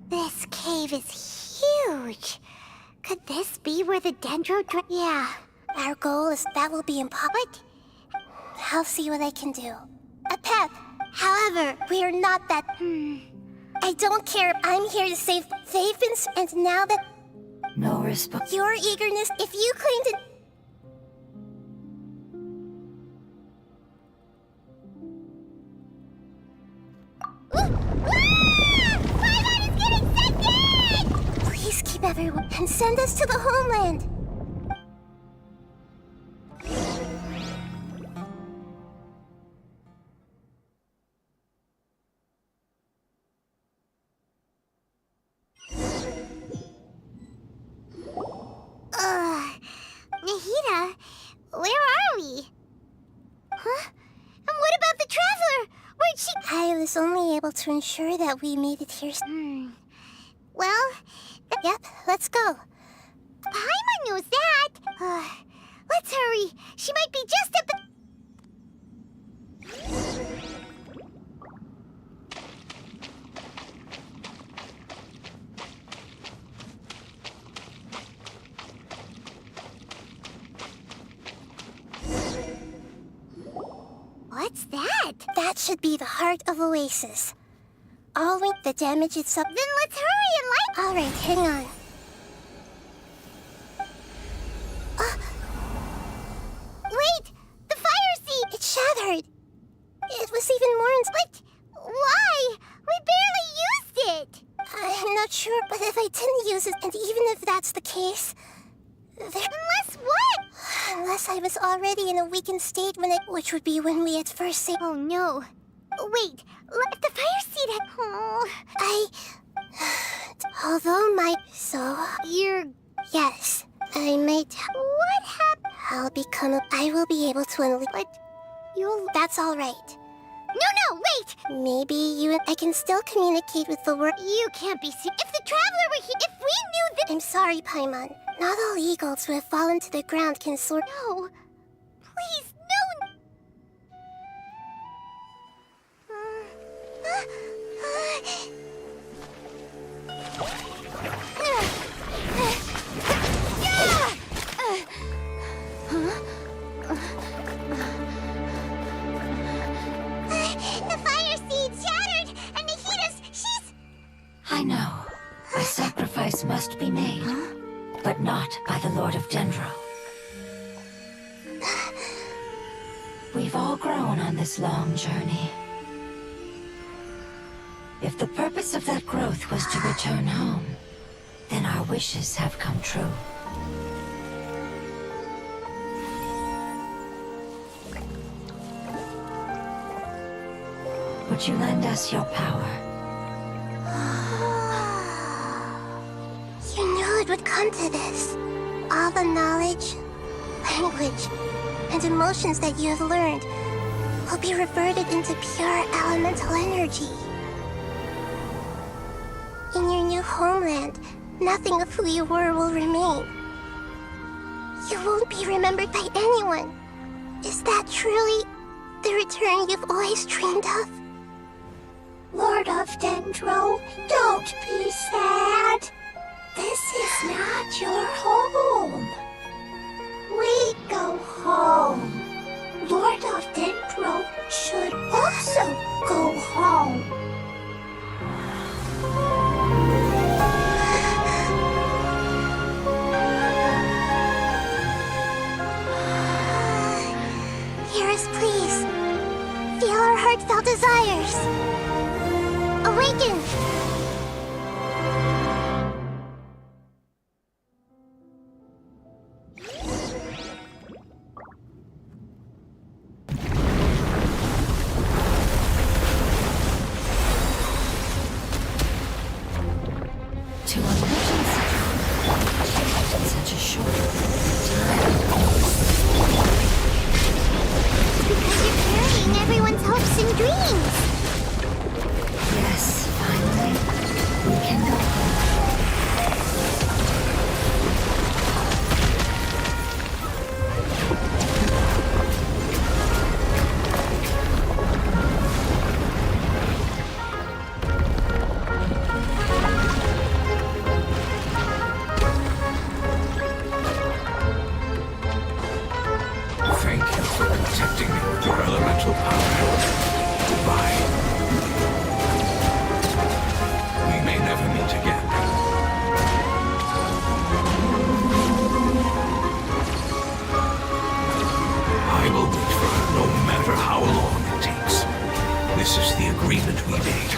This cave is huge. Could this be where the Dendro Yeah. Our goal is that will be impossible. I'll see what I can do. A pet. However, we are not that... I don't care. I'm here to save... They've been... And now that... No response. Your eagerness, if you claim to... Please keep everyone and send us to the homeland. Nahida, where are we? Huh? And what about the traveler? Where'd she... I was only able to ensure that we made it here. Well... Yep, let's go. Paimon knows that. Let's hurry. She might be just at the... What's that? That should be the heart of Oasis. All with the damage it's up. Then let's hurry and light... All right, hang on. Wait! The can use it, and even if that's the case... Unless what? Unless I was already in a weakened state which would be when we at first say... Oh no. Wait, let the fire seed had... Oh. Although my... So... You're... Yes, I might... What happened? I'll become I will be able to unleash... But you'll... That's all right. No, wait! Maybe you and I can still communicate with the world. You can't be serious. If the Traveler were here, if we knew that... I'm sorry, Paimon. Not all eagles who have fallen to the ground can soar. No. Please, no. The fire seed shattered, and she's... I know. A sacrifice must be made, but not by the Lord of Dendro. We've all grown on this long journey. If the purpose of that growth was to return home, then our wishes have come true. Would you lend us your power? You knew it would come to this. All the knowledge, language, and emotions that you have learned will be reverted into pure elemental energy. In your new homeland, nothing of who you were will remain. You won't be remembered by anyone. Is that truly the return you've always dreamed of? Lord of Dendro, don't be sad. This is not your home. We go home. Lord of Dendro should also go home. Hear us, please. Feel our heartfelt desires. Awaken! To imagine in such a short time. Because you're carrying everyone's hopes and dreams. Yes, finally, we can go home. Thank you for protecting me with your elemental power. Goodbye. We may never meet again. I will wait for her no matter how long it takes. This is the agreement we made.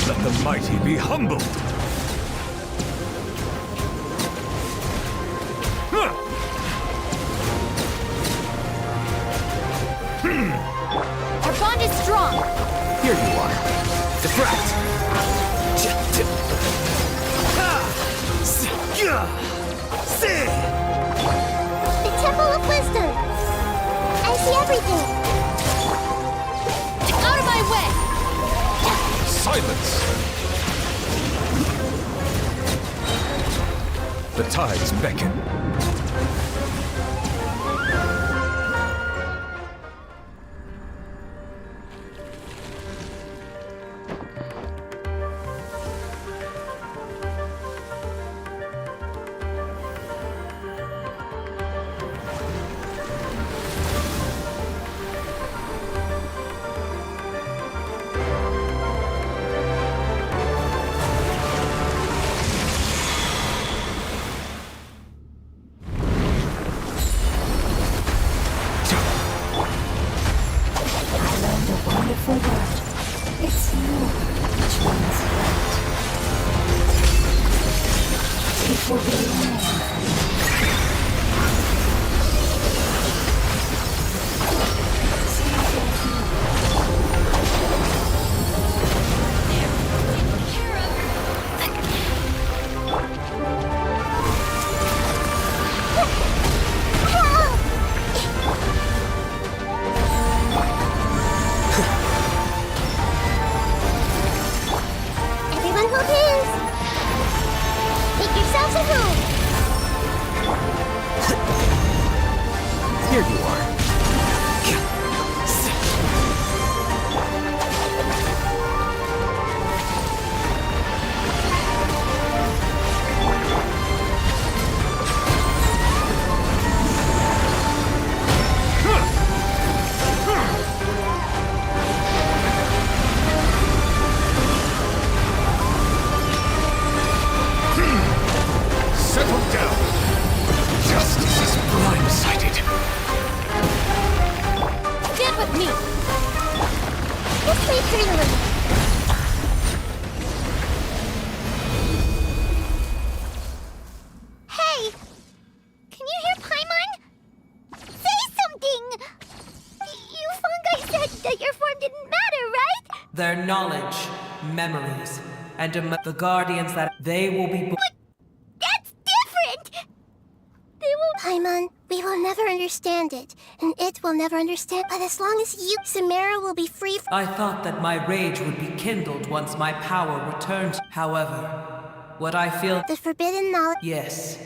Let the mighty be humbled. Our bond is strong. Here you are. Defract. The Temple of Wisdom! I see everything! Out of my way! Silence! The tides beckon. will be more. Everyone hold hands. Make yourselves at home. Here you are. Settle down. Justice is blindsided. Get with me! Just wait for a little. Hey! Can you hear Paimon? Say something! You fungi said that your form didn't matter, right? Their knowledge, memories, and the guardians that they will be. That's different! They will... Paimon, we will never understand it, and it will never understand. But as long as you, Samara, will be free from... I thought that my rage would be kindled once my power returned. However, what I feel. the forbidden knowledge. Yes,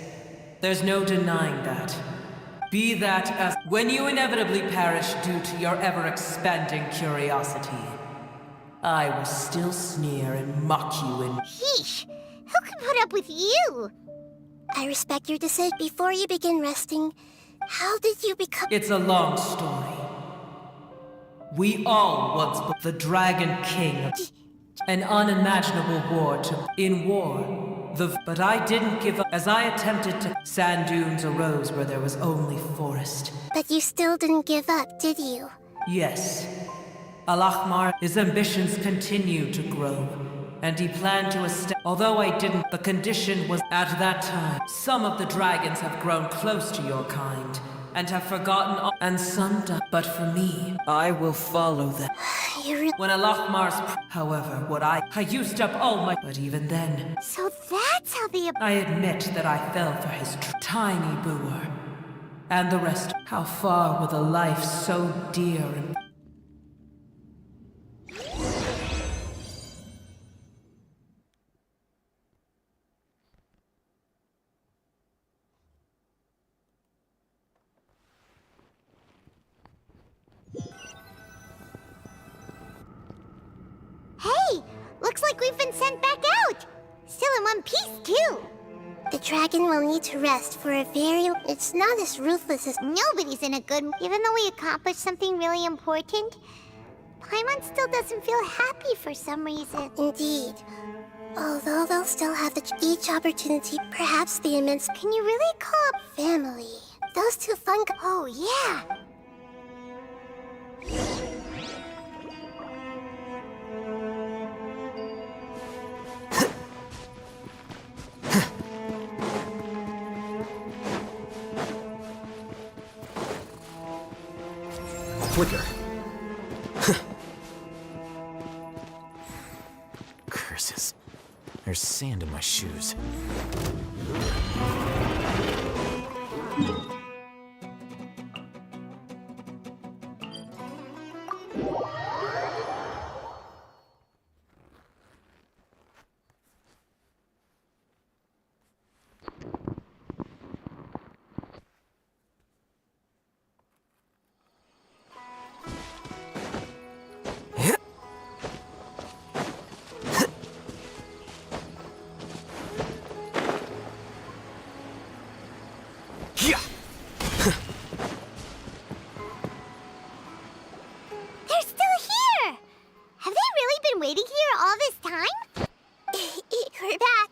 there's no denying that. Be that as when you inevitably perish due to your ever-expanding curiosity, I will still sneer and mock you in. Sheesh! Who can put up with you? I respect your decision. Before you begin resting, how did you become... It's a long story. We all once the Dragon King of an unimaginable war in war. But I didn't give up as I attempted to. Sand dunes arose where there was only forest. But you still didn't give up, did you? Yes. Al-Ahmar, his ambitions continued to grow, and he planned to although I didn't, the condition was at that time. Some of the dragons have grown close to your kind, and have forgotten and some died. But for me, I will follow them. You really... When Al-Ahmar's however, what I used up all my... But even then, So that's how the... I admit that I fell for his tiny boor. And the rest, how far with a life so dear and... Hey! Looks like we've been sent back out! Still in one piece, too! The dragon will need to rest for a very... It's not as ruthless as... Nobody's in a good... Even though we accomplished something really important, Paimon still doesn't feel happy for some reason. Indeed. Although they'll still have each opportunity, perhaps the immense... Can you really call up... family. Those two fungi... Oh, yeah! Flicker. Curses. There's sand in my shoes. They're still here! Have they really been waiting here all this time? We're back.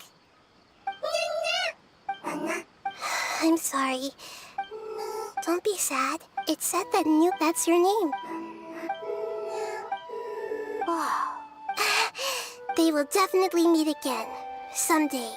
I'm sorry. Don't be sad. It said that that's your name. They will definitely meet again. Someday.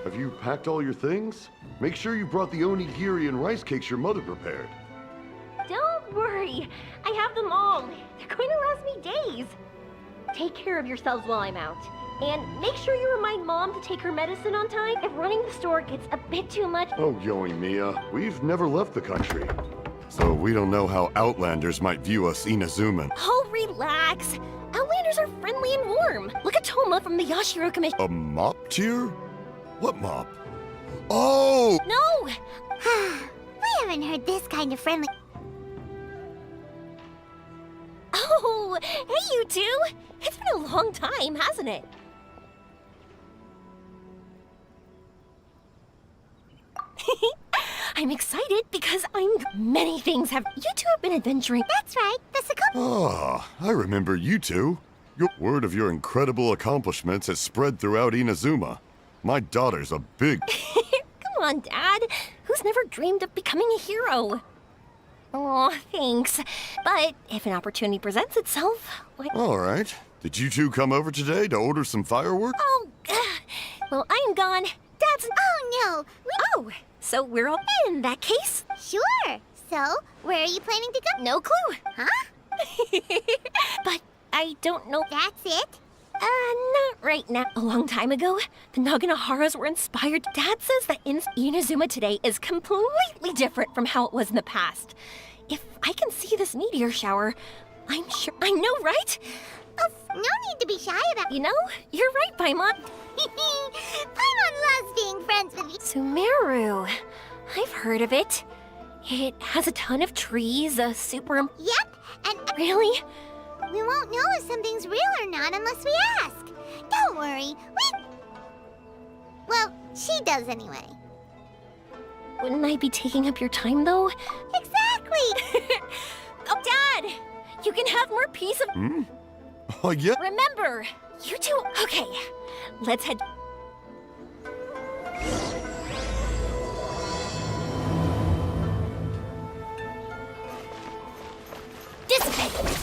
Have you packed all your things? Make sure you brought the onigiri and rice cakes your mother prepared. Don't worry. I have them all. They're going to last me days. Take care of yourselves while I'm out. And make sure you remind Mom to take her medicine on time if running the store gets a bit too much. Oh, Yoimiya, we've never left the country. So we don't know how Outlanders might view us Inazuman. Oh, relax. Outlanders are friendly and warm. Look at Toma from the Yashiro Commission. A mop tier? What mop? Oh! No! We haven't heard this kind of friendly. Oh, hey you two! It's been a long time, hasn't it? I'm excited because many things have... You two have been adventuring. That's right, the Sakuma. Ah, I remember you two. Your word of your incredible accomplishments has spread throughout Inazuma. My daughter's a big... Come on, Dad. Who's never dreamed of becoming a hero? Oh, thanks. But if an opportunity presents itself, why... All right. Did you two come over today to order some fireworks? Oh, well, I'm gone. Dad's... Oh, no. Oh, so we're all in that case? Sure. So, where are you planning to go? No clue. Huh? But I don't know... That's it? Not right now. A long time ago, the Naganaharas were inspired. Dad says that Inazuma today is completely different from how it was in the past. If I can see this meteor shower, I'm sure... I know, right? No need to be shy about... You know, you're right, Paimon. Paimon loves being friends with you. Sumeru. I've heard of it. It has a ton of trees, a super... Yep, and... Really? We won't know if something's real or not unless we ask. Don't worry, Well, she does anyway. Wouldn't I be taking up your time, though? Exactly! Oh, Dad! You can have more piece of... Hmm? Oh, yeah? Remember, you two... Okay, let's head... Dissipate!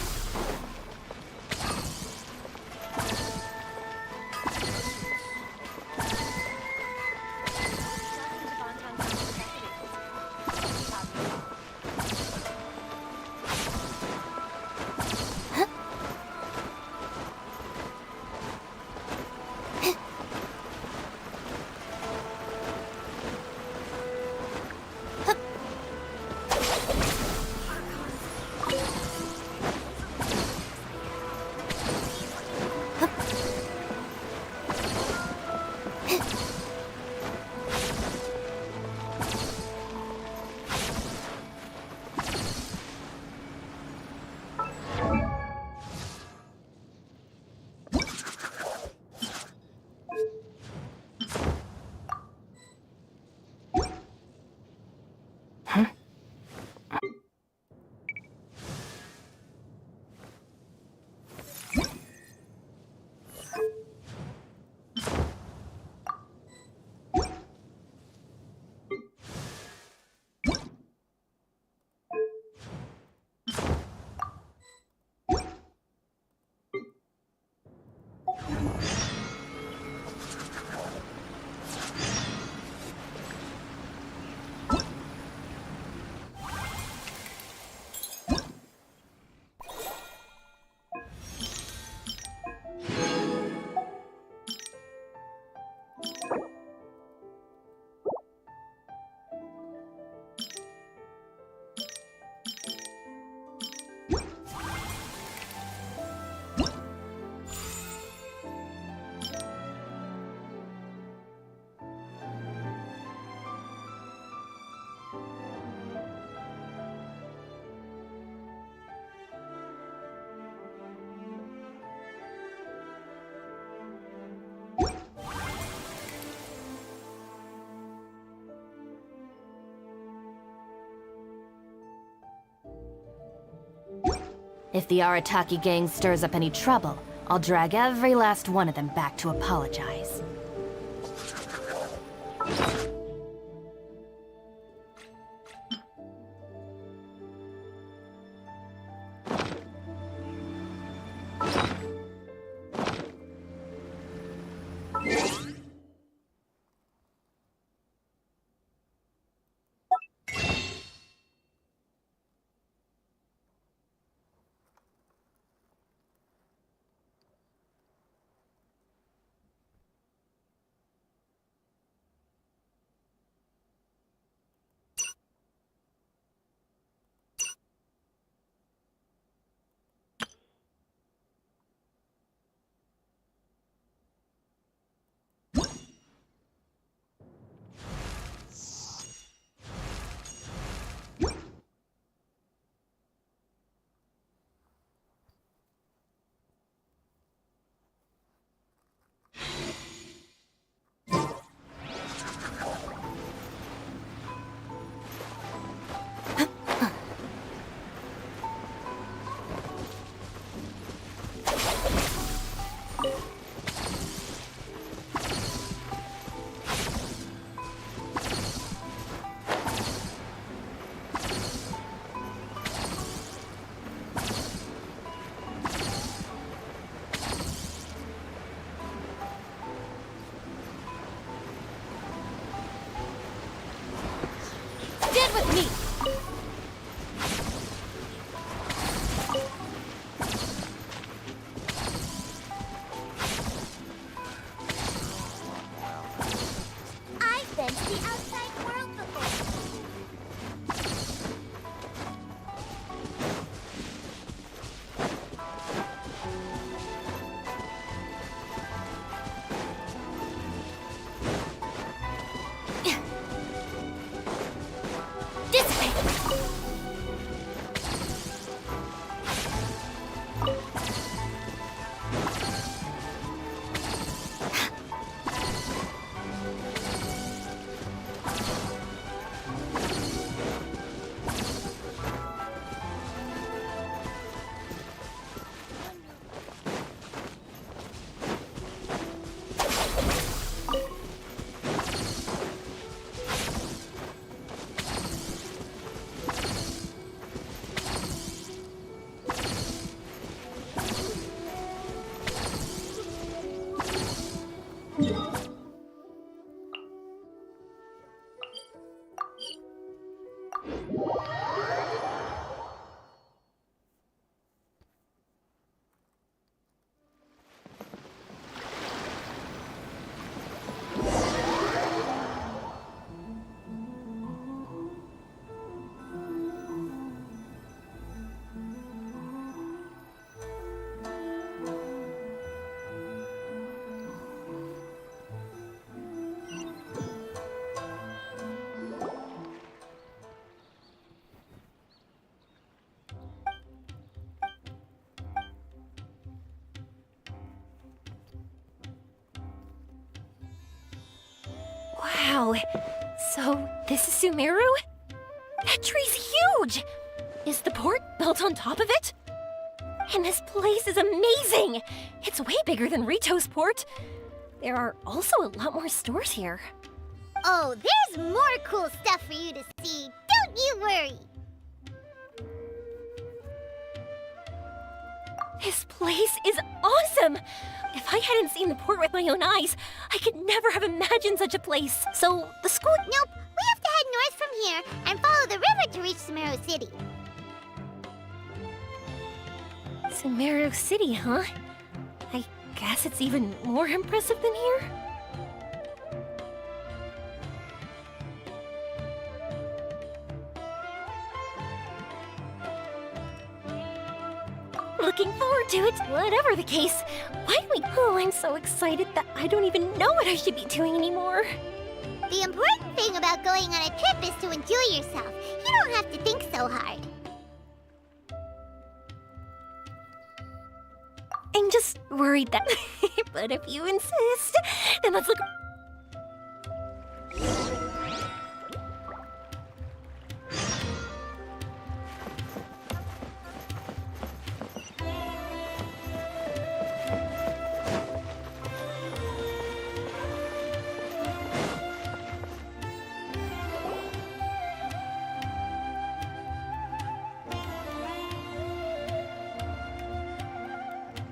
If the Arataki gang stirs up any trouble, I'll drag every last one of them back to apologize. Come with me! I've been to the outside world before. This way! Wow. So, this is Sumeru? That tree's huge! Is the port built on top of it? And this place is amazing! It's way bigger than Rito's port. There are also a lot more stores here. Oh, there's more cool stuff for you to see. Don't you worry. This place is awesome! If I hadn't seen the port with my own eyes, I could never have imagined such a place. So, the school... Nope, we have to head north from here and follow the river to reach Sumeru City. Sumeru City, huh? I guess it's even more impressive than here? Looking forward to it, whatever the case. Why don't we... Oh, I'm so excited that I don't even know what I should be doing anymore. The important thing about going on a trip is to enjoy yourself. You don't have to think so hard. I'm just worried that... But if you insist, then let's look...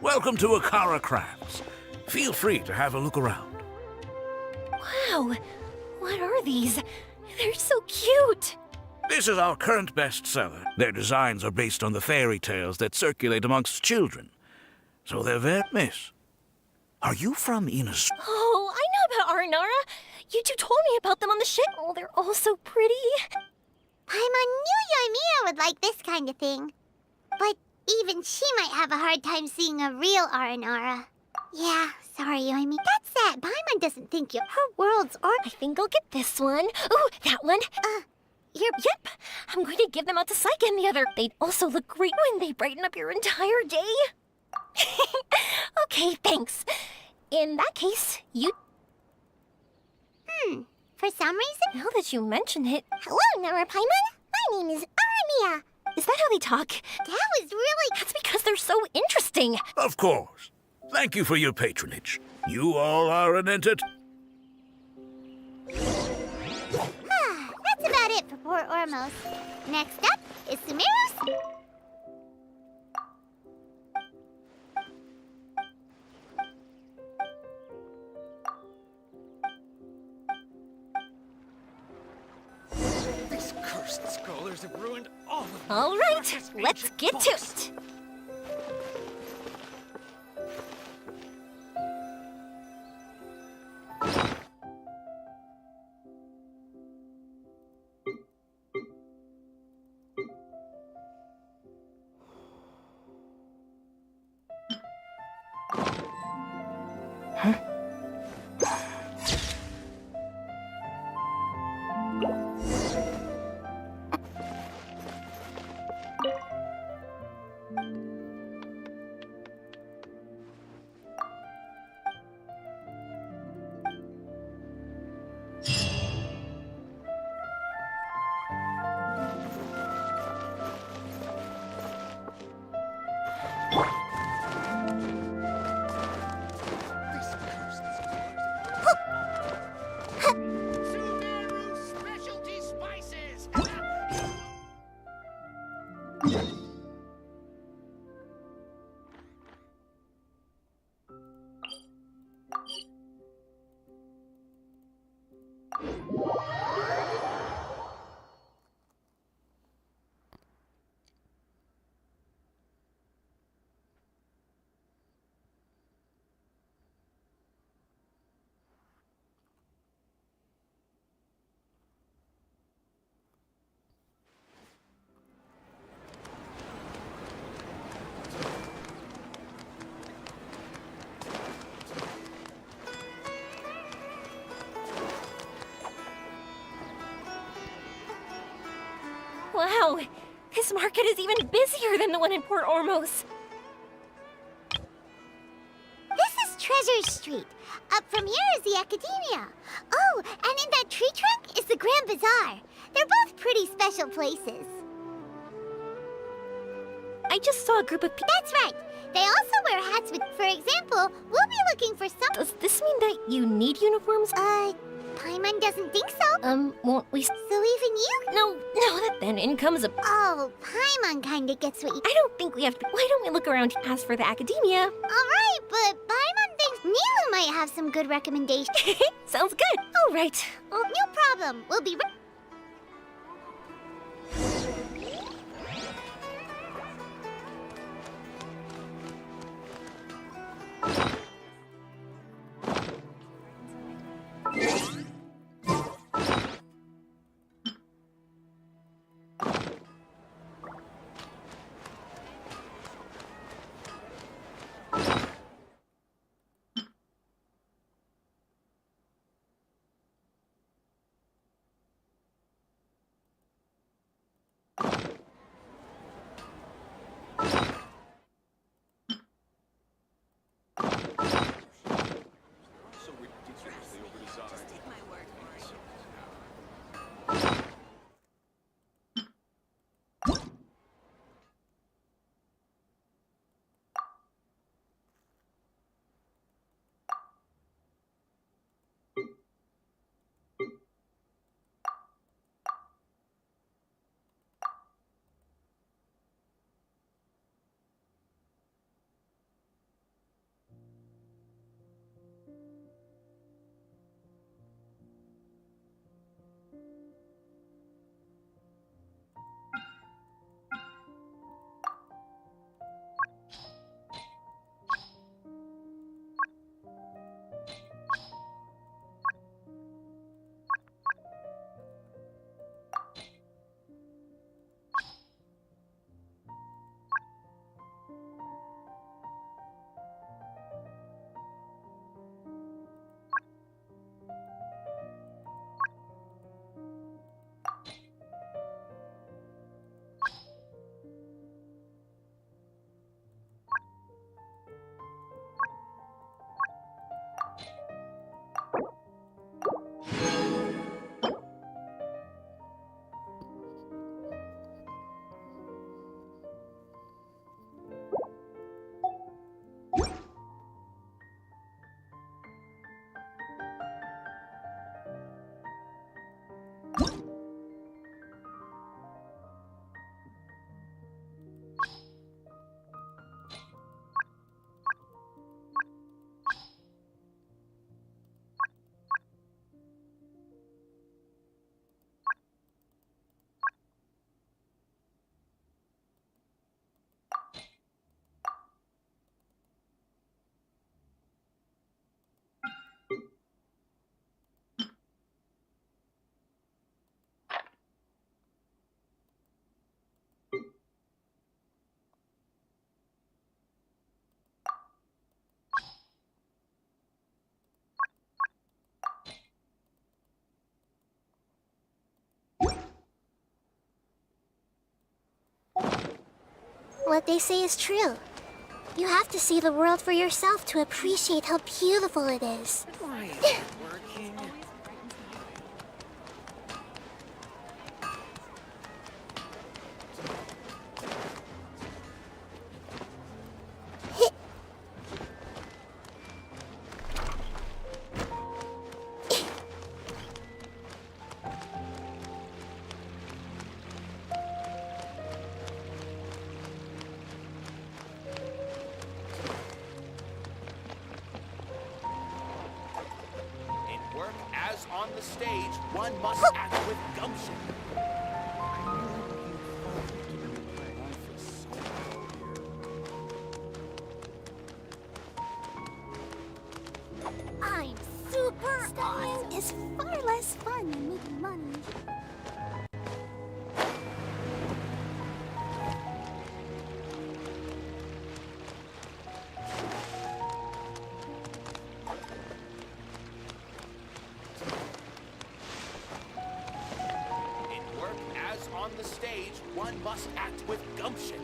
Welcome to Akara Crafts. Feel free to have a look around. Wow, what are these? They're so cute! This is our current bestseller. Their designs are based on the fairy tales that circulate amongst children. So they're very miss. Are you from Inazuma? Oh, I know about Aranara. You two told me about them on the ship. Oh, they're all so pretty. Paimon knew Yoimiya would like this kind of thing. But even she might have a hard time seeing a real Aranara. Yeah, sorry, Yoimi. That's sad. Paimon doesn't think her worlds are... I think I'll get this one. Ooh, that one. Yep. I'm going to give them out to Saika and the other. They'd also look great when they brighten up your entire day. Okay, thanks. In that case, you... For some reason... Now that you mention it... Hello, Nara Paimon. My name is Armia. Is that how they talk? That was really... That's because they're so interesting. Of course. Thank you for your patronage. You all are an entertainment. That's about it for Port Ormos. Next up is Sumeru's... These cursed Cursed scholars have ruined all of my All right, precious let's ancient get books. to it. Wow, this market is even busier than the one in Port Ormos. This is Treasure Street. Up from here is the Academia. Oh, and in that tree trunk is the Grand Bazaar. They're both pretty special places. I just saw a group of people. That's right. They also wear hats with, for example, we'll be looking for some... Does this mean that you need uniforms? Paimon doesn't think so. Won't we... So even you? No, that then in comes a... Oh, Paimon kinda gets what you... I don't think we have to... Why don't we look around and ask for the Academia? Alright, but Paimon thinks Nilu might have some good recommendations. Sounds good. All right. No problem. We'll be right... What they say is true. You have to see the world for yourself to appreciate how beautiful it is. Why is it working? As on the stage, one must act with gumption. I'm super awesome. Is far less fun than making money. On the stage, one must act with gumption.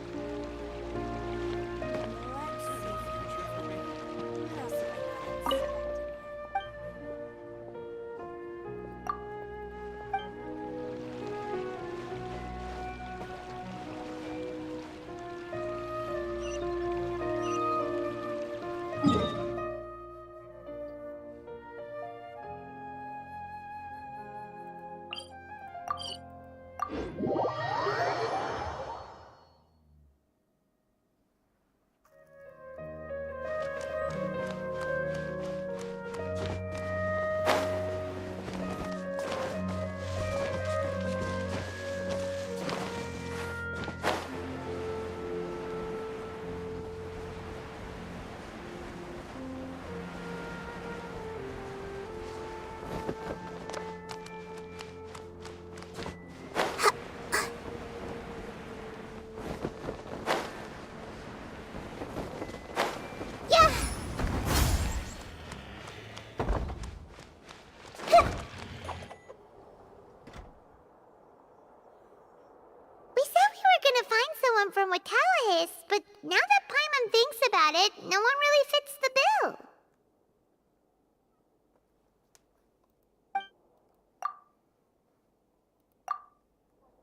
From Watallahis, but now that Paimon thinks about it, no one really fits the bill.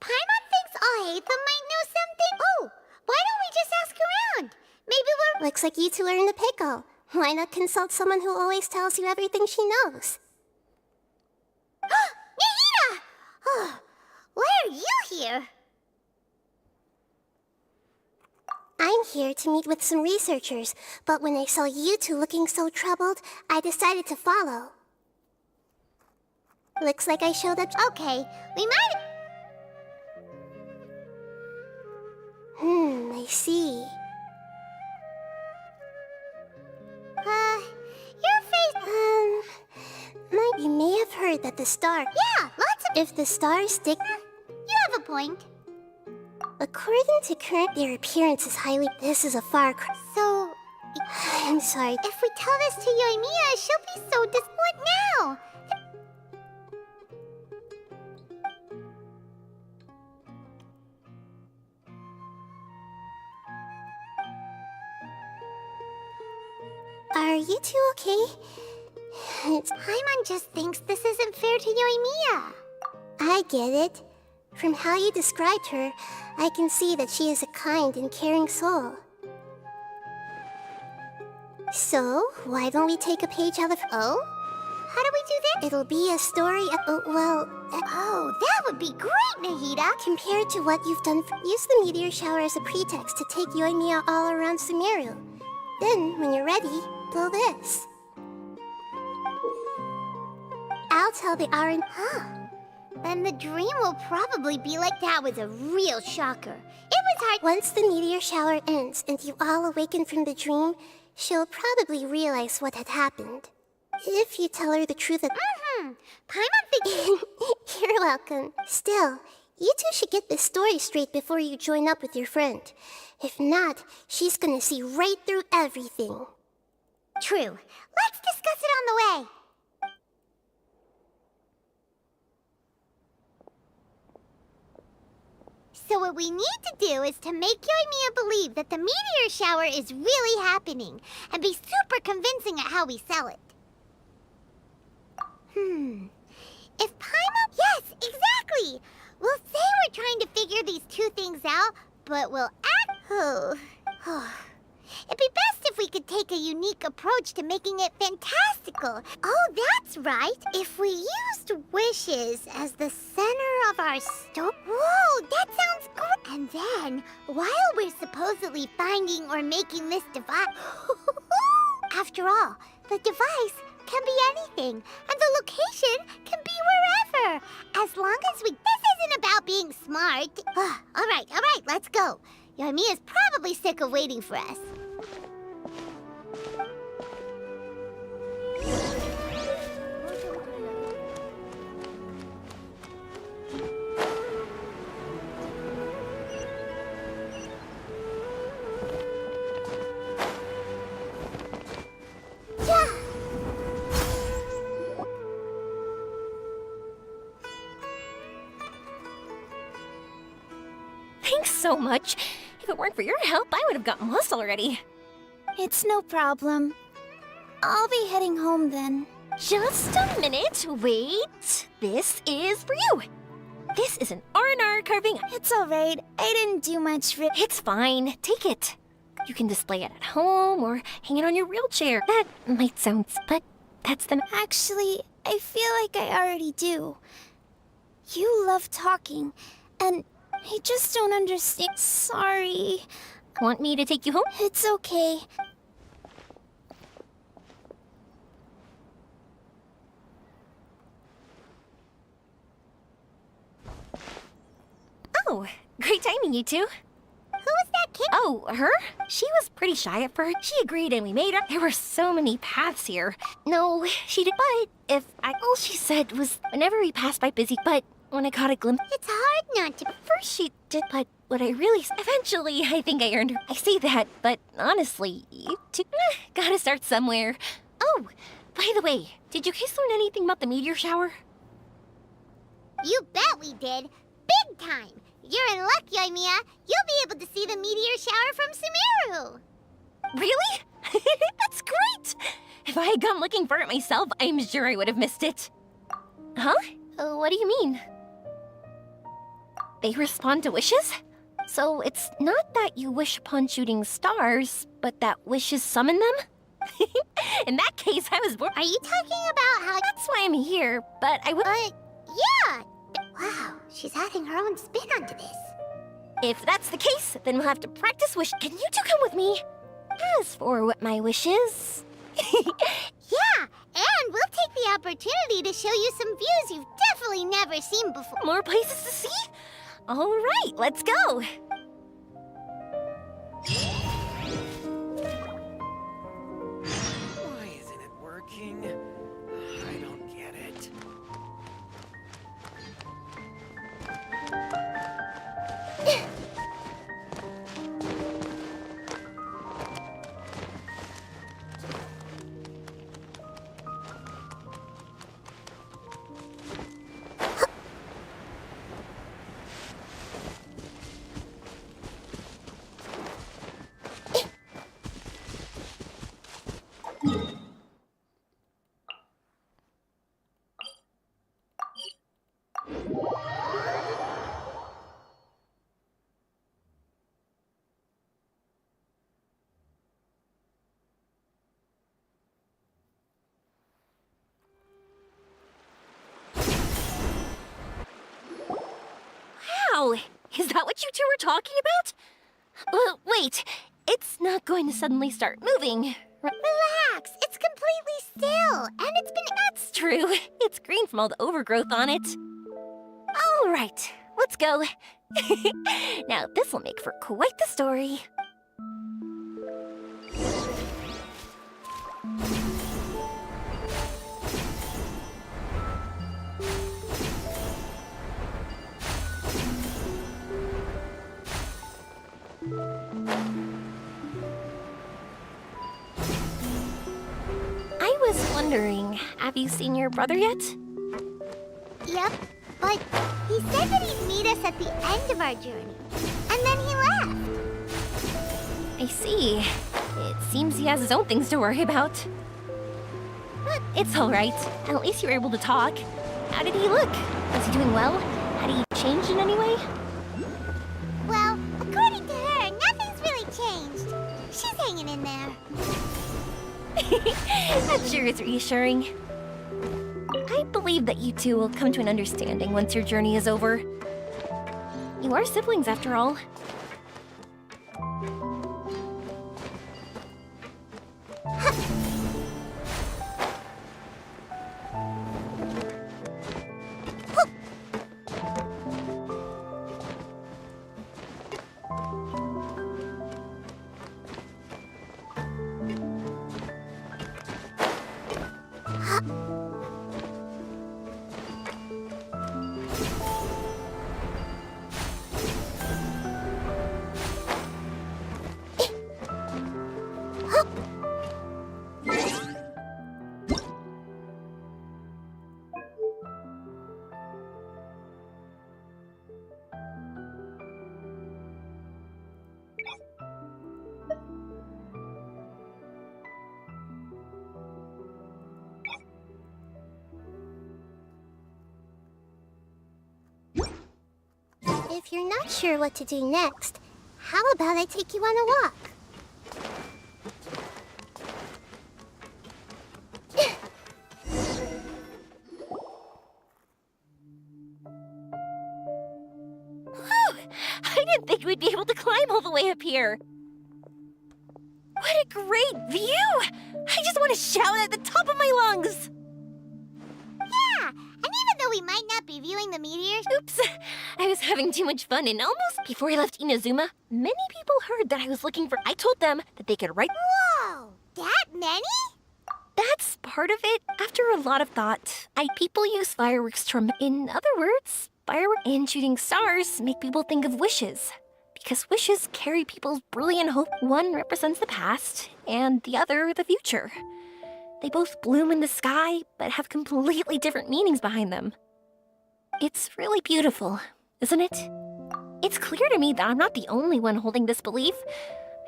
Paimon thinks Alhaitham might know something? Oh, why don't we just ask around? Maybe we're— Looks like you two are in a pickle. Why not consult someone who always tells you everything she knows? Nahida! Oh, why are you here? I'm here to meet with some researchers, but when I saw you two looking so troubled, I decided to follow. Looks like I showed up— Okay, we might— I see. Your face— You may have heard that the star— Yeah, lots of— If the stars stick— You have a point. According to current, their appearance is highly— This is a far cry. So— I'm sorry. If we tell this to Yoimiya, she'll be so What now? Are you two okay? Paimon just thinks this isn't fair to Yoimiya. I get it. From how you described her, I can see that she is a kind and caring soul. So, why don't we take a page out of— Oh? How do we do that? It'll be a story of— Oh, that would be great, Nahida! Compared to what you've done, use the meteor shower as a pretext to take Yoimiya all around Sumeru. Then, when you're ready, blow this. I'll tell the Aran— Then the dream will probably be like that was a real shocker. It was hard— Once the meteor shower ends and you all awaken from the dream, she'll probably realize what had happened. If you tell her the truth at— Paimon thinking— You're welcome. Still, you two should get this story straight before you join up with your friend. If not, she's gonna see right through everything. True. Let's discuss it on the way. So what we need to do is to make Yoimiya believe that the meteor shower is really happening, and be super convincing at how we sell it. If Paimon... Yes, exactly! We'll say we're trying to figure these two things out, but we'll act... It'd be best if we could take a unique approach to making it fantastical. Oh, that's right. If we used wishes as the center of our Whoa, that sounds good. And then, while we're supposedly finding or making this device... After all, the device can be anything, and the location can be wherever. As long as we... This isn't about being smart. All right, let's go. Yoimiya's probably sick of waiting for us. Thanks so much. If it weren't for your help, I would have gotten lost already. It's no problem. I'll be heading home then. Just a minute, wait. This is for you. This is an R&R carving. It's alright. I didn't do much for... It's fine. Take it. You can display it at home or hang it on your wheelchair. That might sound... but that's the... Actually, I feel like I already do. You love talking, and I just don't understand. Sorry. Want me to take you home? It's okay. Oh, great timing, you two. Who was that kid? Oh, her? She was pretty shy at first. She agreed and we made her. There were so many paths here. No, she did, but all she said was whenever we passed by busy, but when I caught a glimpse... It's hard not to... At first she did, but what I really... Eventually, I think I earned her. I say that, but honestly, you two... gotta start somewhere. Oh, by the way, did you guys learn anything about the meteor shower? You bet we did. Big time. You're in luck, Yoimiya. You'll be able to see the meteor shower from Sumeru. Really? That's great! If I had gone looking for it myself, I'm sure I would have missed it. Huh? What do you mean? They respond to wishes? So it's not that you wish upon shooting stars, but that wishes summon them? In that case, I was born... Are you talking about how... That's why I'm here, but I would... yeah! Wow, she's adding her own spin onto this. If that's the case, then we'll have to practice wish... Can you two come with me? As for what my wish is... Yeah, and we'll take the opportunity to show you some views you've definitely never seen before. More places to see? All right, let's go. Why isn't it working? I don't get it. Wow, is that what you two were talking about? Wait, it's not going to suddenly start moving. Relax, it's completely still, and it's been... That's true. It's green from all the overgrowth on it. All right, let's go. Now this will make for quite the story. I was wondering, have you seen your brother yet? Yep. But he said that he'd meet us at the end of our journey. And then he left. I see. It seems he has his own things to worry about. But it's alright. At least you were able to talk. How did he look? Was he doing well? Had he changed in any way? Well, according to her, nothing's really changed. She's hanging in there. That sure is reassuring. I believe that you two will come to an understanding once your journey is over. You are siblings, after all. If you're not sure what to do next, how about I take you on a walk? I didn't think we'd be able to climb all the way up here. What a great view! I just want to shout at the top of my lungs! Yeah, and even though we might not be viewing the meteors... Oops, I was having too much fun and almost before I left Inazuma, many people heard that I was looking for... I told them that they could write... Whoa, that many? That's part of it. After a lot of thought, people use fireworks to... In other words, fireworks and shooting stars make people think of wishes. Because wishes carry people's brilliant hope. One represents the past, and the other the future. They both bloom in the sky, but have completely different meanings behind them. It's really beautiful, isn't it? It's clear to me that I'm not the only one holding this belief.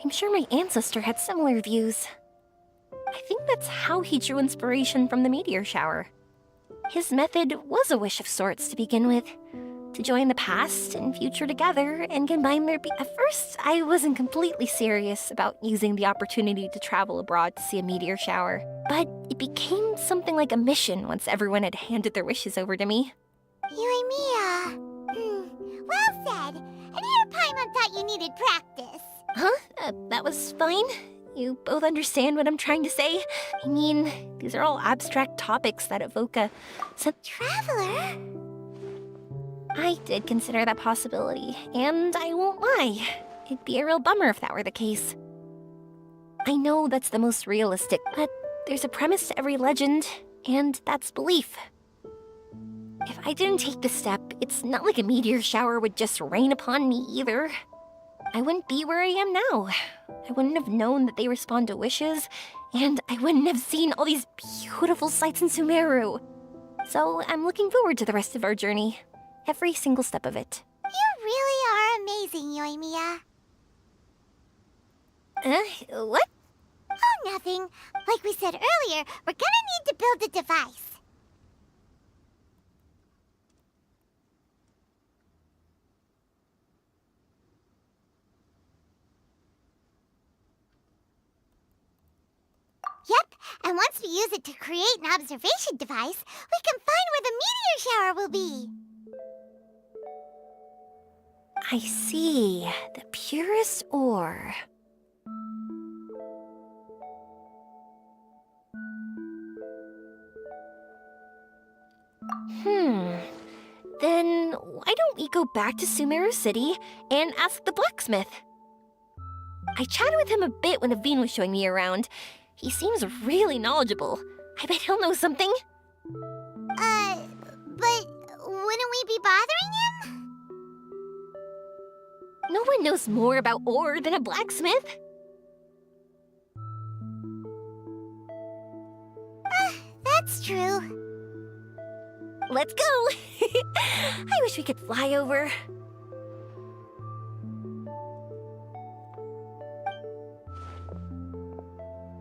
I'm sure my ancestor had similar views. I think that's how he drew inspiration from the meteor shower. His method was a wish of sorts to begin with. To join the past and future together and combine their... At first, I wasn't completely serious about using the opportunity to travel abroad to see a meteor shower. But it became something like a mission once everyone had handed their wishes over to me. Yoimiya. Well said. And here Paimon thought you needed practice. Huh? That was fine? You both understand what I'm trying to say? I mean, these are all abstract topics that evoke a... Traveler? I did consider that possibility, and I won't lie. It'd be a real bummer if that were the case. I know that's the most realistic, but there's a premise to every legend, and that's belief. If I didn't take this step, it's not like a meteor shower would just rain upon me either. I wouldn't be where I am now. I wouldn't have known that they respond to wishes, and I wouldn't have seen all these beautiful sights in Sumeru. So I'm looking forward to the rest of our journey. Every single step of it. You really are amazing, Yoimiya. What? Oh, nothing. Like we said earlier, we're gonna need to build a device. Yep, and once we use it to create an observation device, we can find where the meteor shower will be. I see. The purest ore. Then why don't we go back to Sumeru City and ask the blacksmith? I chatted with him a bit when Aveen was showing me around. He seems really knowledgeable. I bet he'll know something. But wouldn't we be bothering him? No one knows more about ore than a blacksmith. That's true. let's go! I wish we could fly over.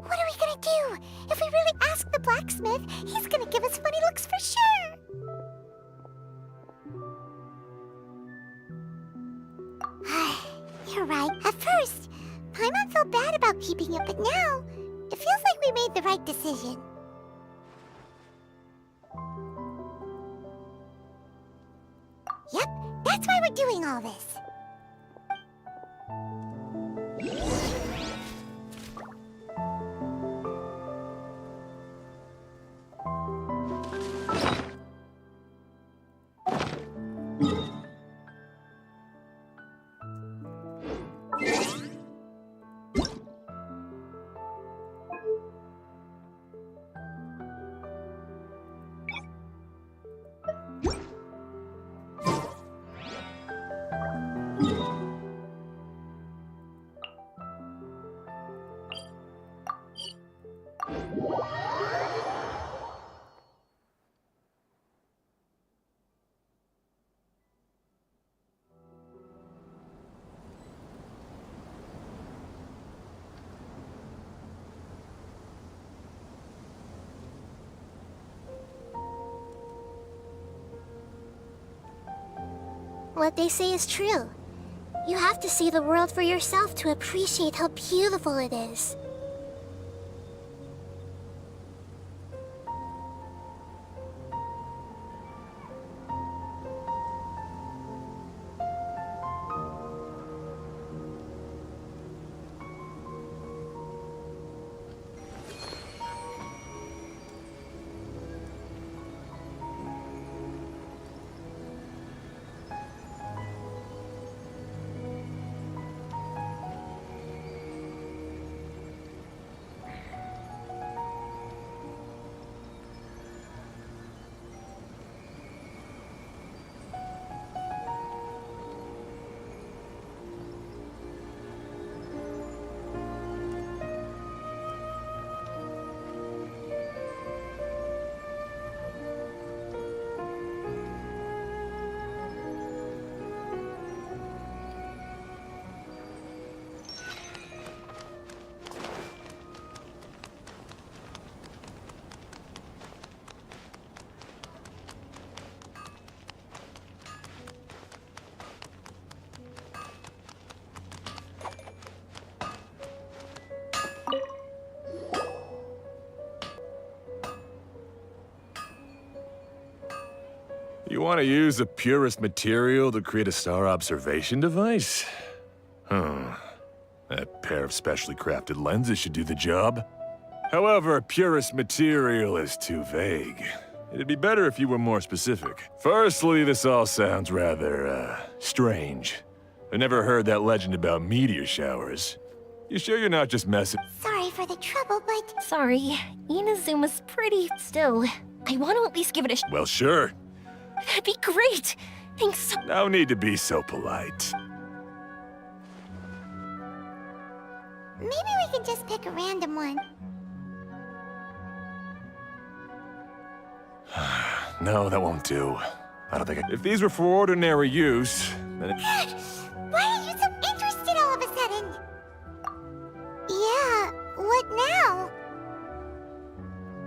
What are we gonna do? If we really ask the blacksmith, he's gonna give us funny looks for sure. You're right. At first, Paimon felt bad about keeping it, but now, it feels like we made the right decision. Yep, that's why we're doing all this. What they say is true. You have to see the world for yourself to appreciate how beautiful it is. You want to use the purest material to create a star observation device? That pair of specially crafted lenses should do the job. However, purest material is too vague. It'd be better if you were more specific. Firstly, this all sounds rather, strange. I never heard that legend about meteor showers. You sure you're not just messing? Sorry for the trouble, but... Sorry, Inazuma's pretty still. I want to at least give it a Well, sure. That'd be great! Thanks so- No need to be so polite. Maybe we can just pick a random one. No, that won't do. I don't think If these were for ordinary use, then Why are you so interested all of a sudden? Yeah, what now?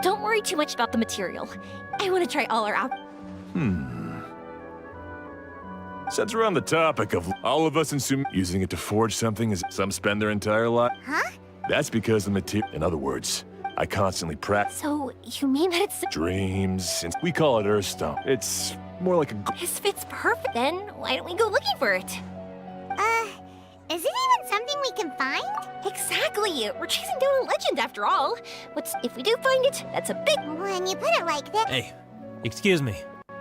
Don't worry too much about the material. I want to try all our Since we're on the topic of all of us assume using it to forge something as some spend their entire life. Huh? That's because the material. In other words, I constantly practice So, you mean that it's- dreams, and we call it Earthstone. It's more like a. This fits perfect. Then, why don't we go looking for it? Is it even something we can find? Exactly! We're chasing down a legend after all. What's if we do find it? That's a big. When you put it like that. Hey, excuse me,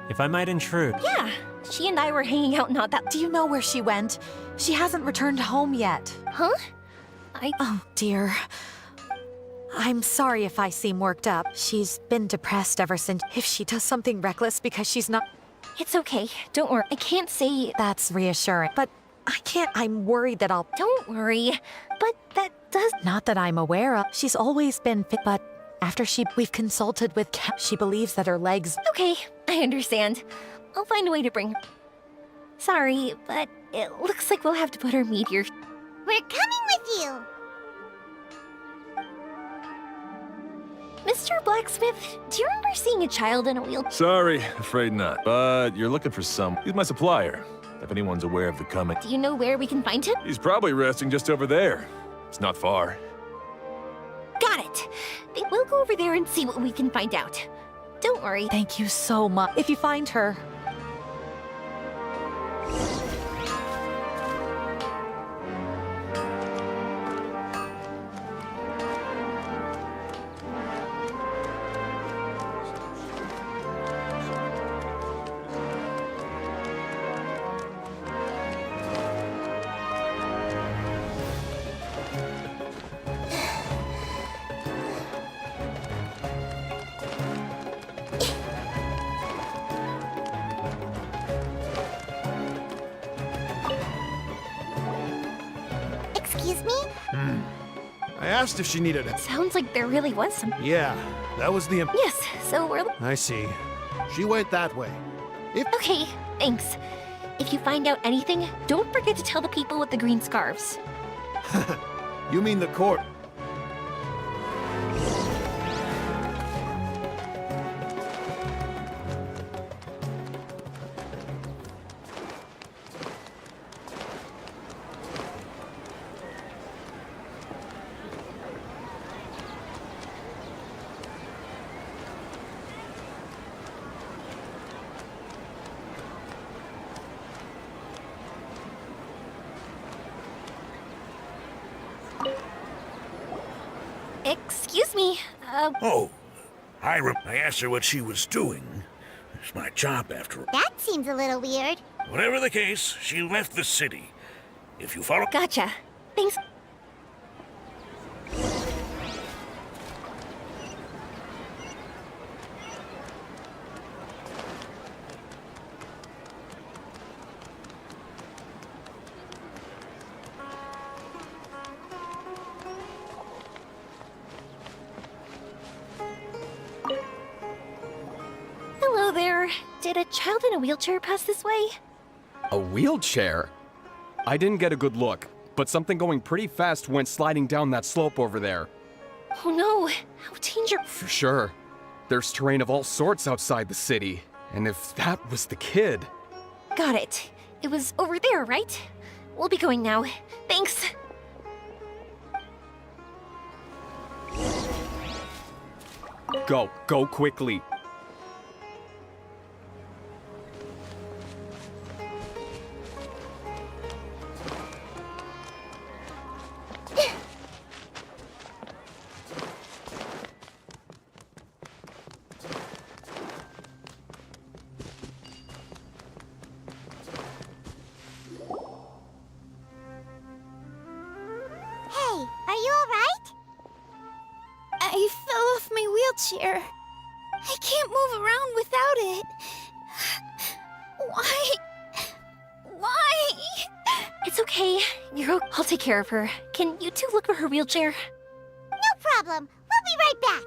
if I might intrude. Yeah, she and I were hanging out not that. Do you know where she went? She hasn't returned home yet. Huh? Oh, dear. I'm sorry if I seem worked up. She's been depressed ever since. If she does something reckless because she's not. It's okay. Don't worry. I can't say. That's reassuring. But I can't. I'm worried that I'll. Don't worry. But that does. Not that I'm aware of. She's always been fit, but after we've consulted with she believes that her legs. Okay, I understand. I'll find a way to bring her. Sorry, but it looks like we'll have to put our meteor. We're coming with you! Mr. Blacksmith, do you remember seeing a child in a wheelchair? Sorry, afraid not. But you're looking for some. He's my supplier. If anyone's aware of the coming. Do you know where we can find him? He's probably resting just over there. It's not far. Got it. We'll go over there and see what we can find out. Don't worry. Thank you so much. If you find her, Excuse me? I asked if she needed it. Sounds like there really was some. Yeah, that was the... Yes, so we're... I see. She went that way. Okay, thanks. If you find out anything, don't forget to tell the people with the green scarves. You mean the court? Excuse me, Oh, I asked her what she was doing. It's my job after all. That seems a little weird. Whatever the case, she left the city. If you follow... Gotcha. Thanks. Hello there. Did a child in a wheelchair pass this way? A wheelchair? I didn't get a good look, but something going pretty fast went sliding down that slope over there. Oh no, how dangerous. For sure. There's terrain of all sorts outside the city, and if that was the kid... Got it. It was over there, right? We'll be going now. Thanks. Go quickly. Hey, are you alright? I fell off my wheelchair. I can't move around without it. Why? Why? It's okay. I'll take care of her. Can you two look for her wheelchair? No problem. We'll be right back.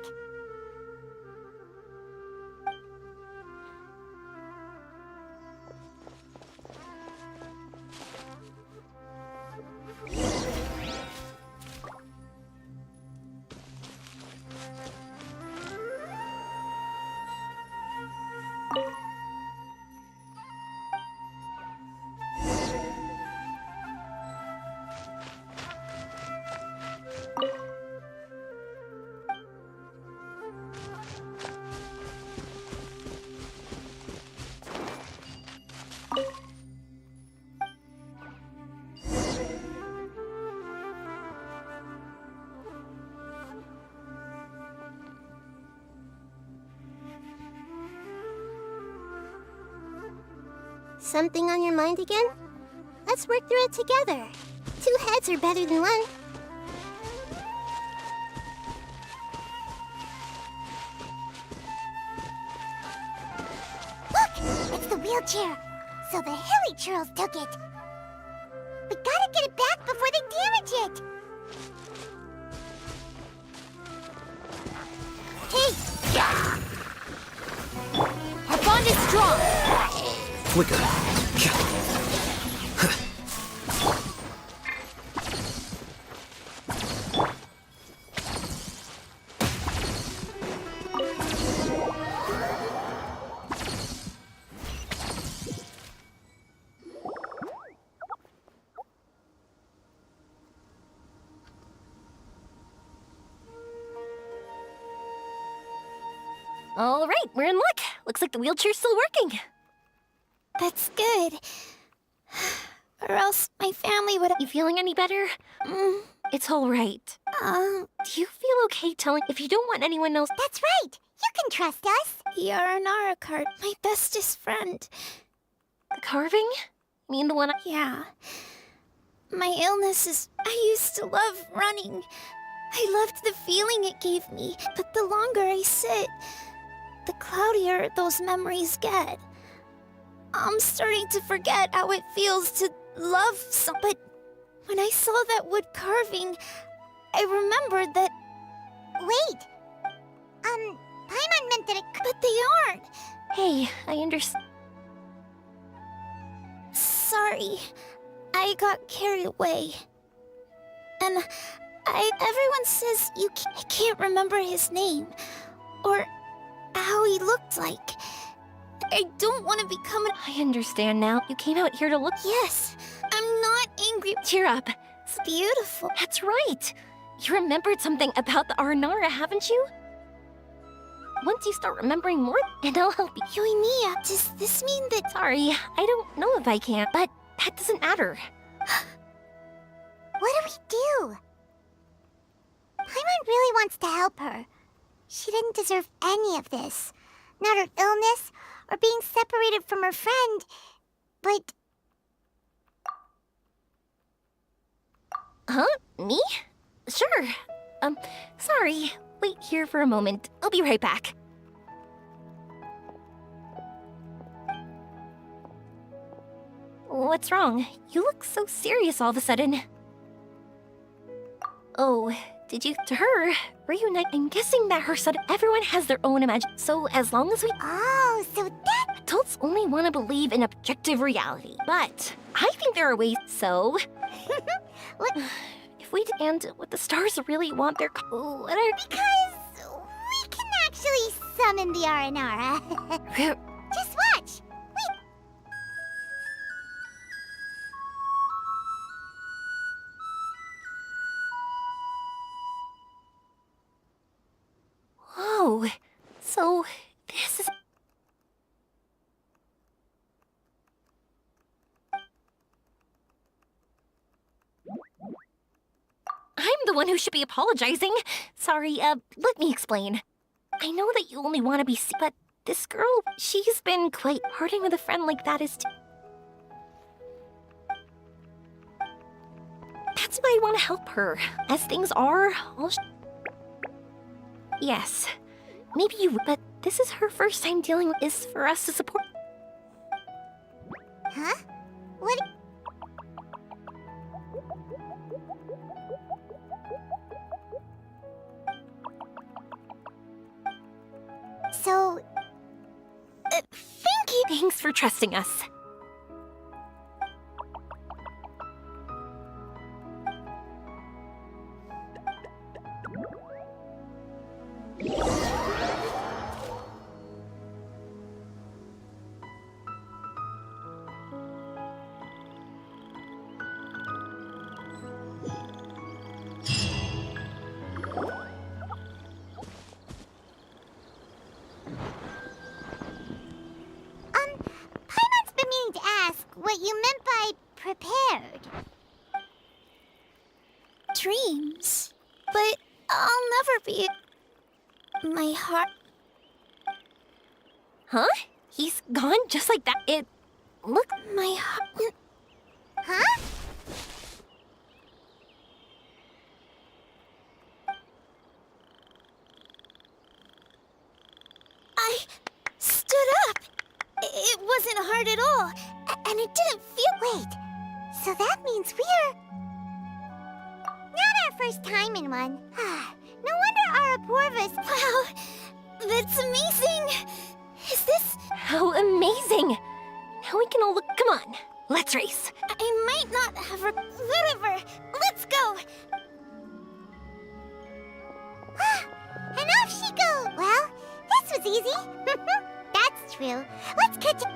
Something on your mind again? Let's work through it together. 2 heads are better than 1. Look! It's the wheelchair. So the hilly churls took it. We gotta get it back before they damage it. Hey! Our bond is strong! Flicker. All right, we're in luck. Looks like the wheelchair's still working. That's good. Or else my family would. You feeling any better? It's all right. Do you feel okay telling if you don't want anyone else? That's right. You can trust us. The Aranara card, my bestest friend. The carving? You mean the one? Yeah. My illness is. I used to love running. I loved the feeling it gave me, but the longer I sit, the cloudier those memories get. I'm starting to forget how it feels to love but when I saw that wood carving, I remembered that... Wait! Paimon meant that it... But they aren't! Hey, I understand. Sorry. I got carried away. And everyone says I can't remember his name. Or how he looked like. I don't want to become an... I understand now. You came out here to look... Yes. I'm not angry. Cheer up. It's beautiful. That's right. You remembered something about the Aranara, haven't you? Once you start remembering more, and I'll help you. Yoimiya, does this mean that... Sorry, I don't know if I can, but that doesn't matter. What do we do? Paimon really wants to help her. She didn't deserve any of this. Not her illness, or being separated from her friend, but... Huh? Me? Sure. Sorry. Wait here for a moment. I'll be right back. What's wrong? You look so serious all of a sudden. Oh, did you... To her, reunite... I'm guessing that her son... Everyone has their own imagination. So as long as we... Oh, so that... Adults only want to believe in objective reality. But I think there are ways... So... What? If we and what the stars really want their... What are... Because we can actually summon the Aranara. Just watch. Wait. Whoa. So, this is... I'm the one who should be apologizing. Sorry, let me explain. I know that you only want to be but this girl, she's been quite... Parting with a friend like that is... That's why I want to help her. As things are, Yes. Maybe you... But this is her first time dealing with this for us to support... Huh? What... So... thank you! Thanks for trusting us. Paimon's been meaning to ask what you meant by prepared. Dreams. But I'll never be... My heart... Huh? He's gone just like that? It... Look... My heart... Huh? I stood up. It wasn't hard at all. And it didn't feel... Wait. So that means we're... Not our first time in one. No wonder Arapurva's... Wow. That's amazing. Is this... How amazing! Now we can all look... Come on, let's race. I might not have whatever. Let's go. And off she goes. Well, this was easy. That's true. Let's catch it.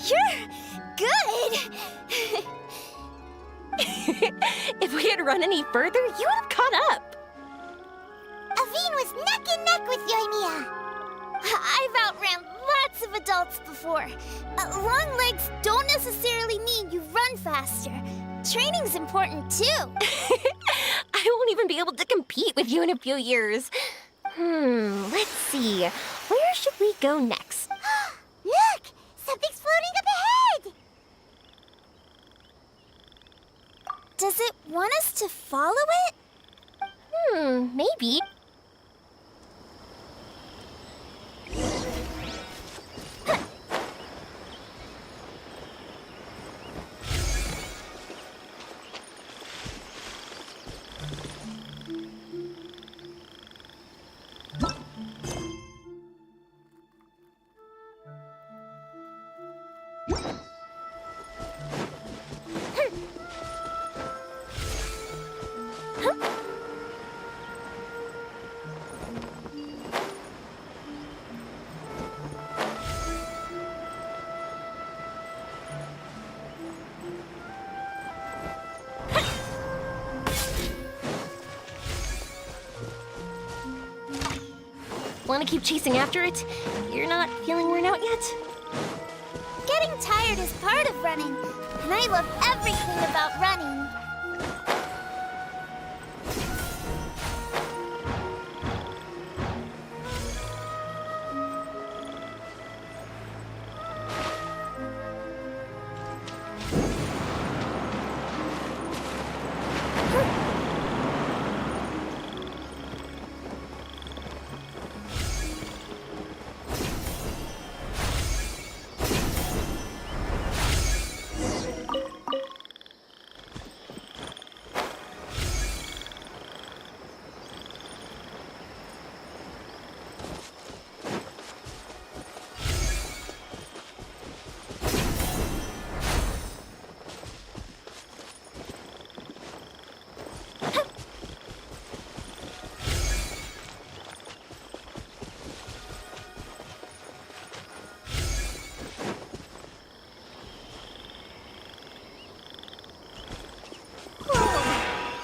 You're good! If we had run any further, you would have caught up. Aveen was neck and neck with Yoimiya. I've outran lots of adults before. Long legs don't necessarily mean you run faster. Training's important too. I won't even be able to compete with you in a few years. Let's see. Where should we go next? Look! Something's floating up ahead! Does it want us to follow it? Maybe. Want to keep chasing after it? You're not feeling worn out yet? Getting tired is part of running, and I love everything about running.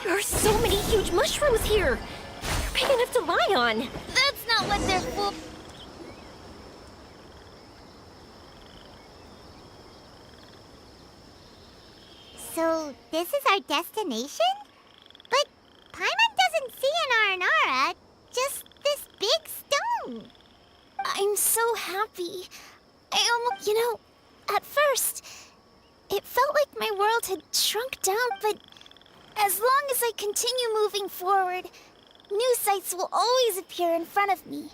There are so many huge mushrooms here! They're big enough to lie on! That's not what they're for. So, this is our destination? But Paimon doesn't see an Aranara, just this big stone. I'm so happy. I almost, at first, it felt like my world had shrunk down, but as long as I continue moving forward, new sights will always appear in front of me.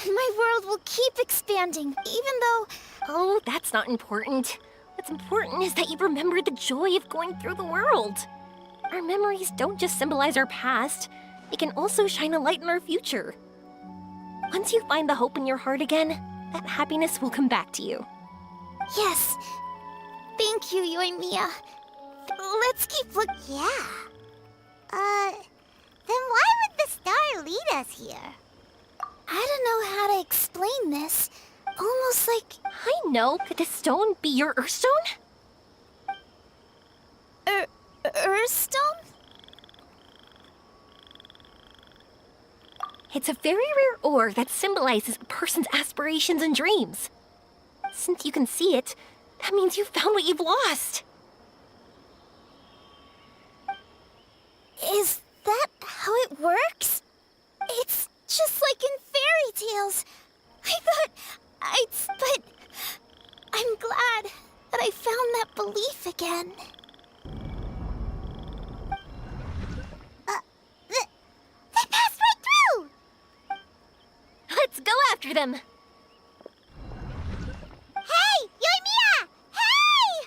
And my world will keep expanding, even though... Oh, that's not important. What's important is that you remember the joy of going through the world. Our memories don't just symbolize our past, they can also shine a light in our future. Once you find the hope in your heart again, that happiness will come back to you. Yes. Thank you, Yoimiya. Let's keep looking. Yeah. Then why would the star lead us here? I don't know how to explain this. Almost like... I know. Could this stone be your Earthstone? Earthstone? It's a very rare ore that symbolizes a person's aspirations and dreams. Since you can see it, that means you found what you've lost. Is that how it works? It's just like in fairy tales. I thought but I'm glad that I found that belief again. after them. Hey! Yoimiya! Hey!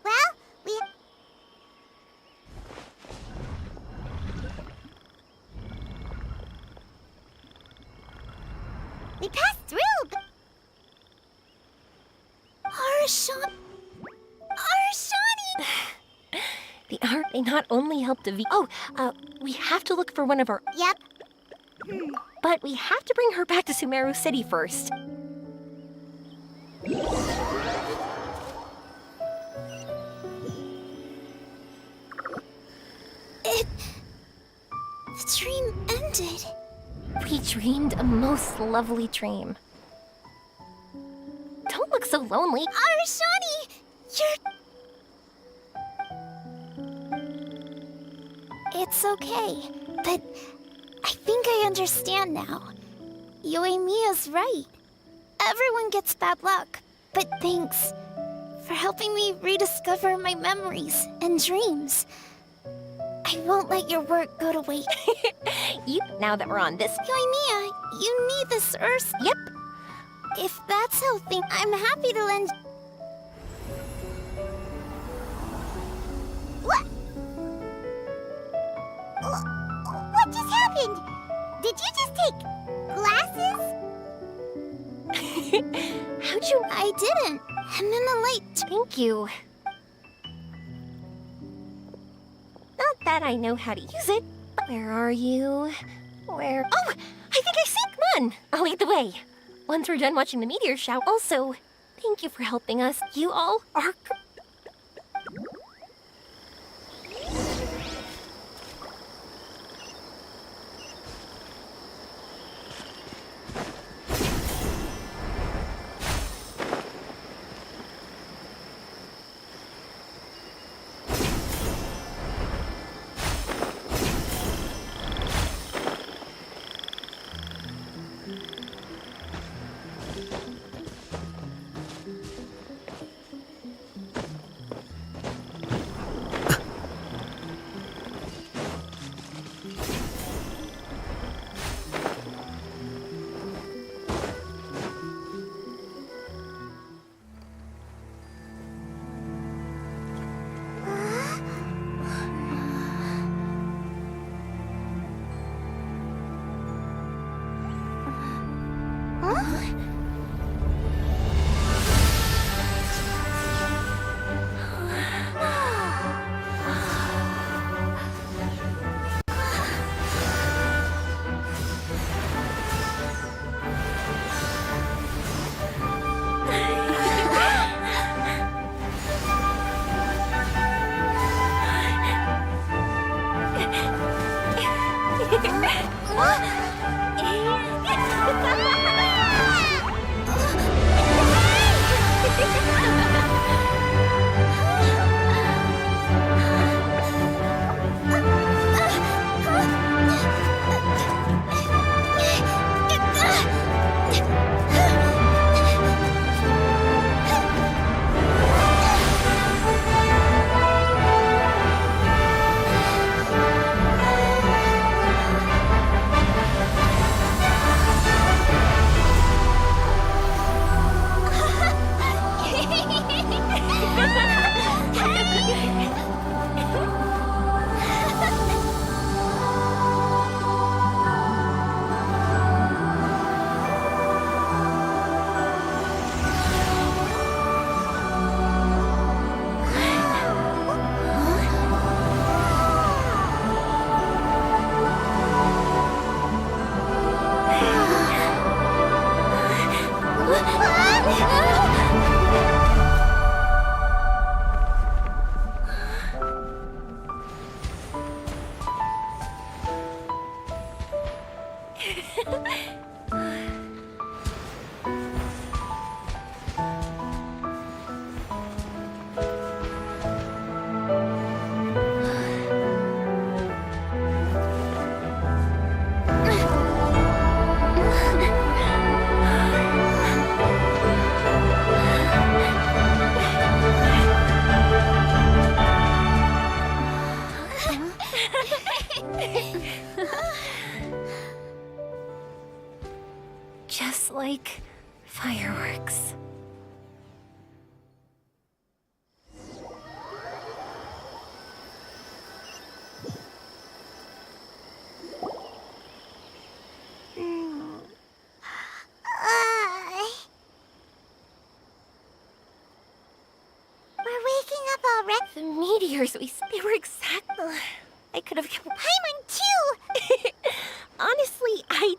Well, we passed through, but... Arashani! The art may not only help to we have to look for one of our... Yep. But we have to bring her back to Sumeru City first. The dream ended. We dreamed a most lovely dream. Don't look so lonely. Arashani! It's okay, but I think I understand now. Yoimiya's right. Everyone gets bad luck, but thanks for helping me rediscover my memories and dreams. I won't let your work go to waste. Now that we're on this... Yoimiya, you need this Earth. Yep. If that's how things... I'm happy to lend... What just happened? Did you just take glasses? How'd you... I didn't. I'm in the light. Thank you. Not that I know how to use it. Where are you? Where... Oh! I think I see... Come on! I'll lead the way. Once we're done watching the meteor shower. Also, thank you for helping us. You all are... just like fireworks. We're waking up already. The meteors, they were exactly... I could have... Paimon, too! Honestly, I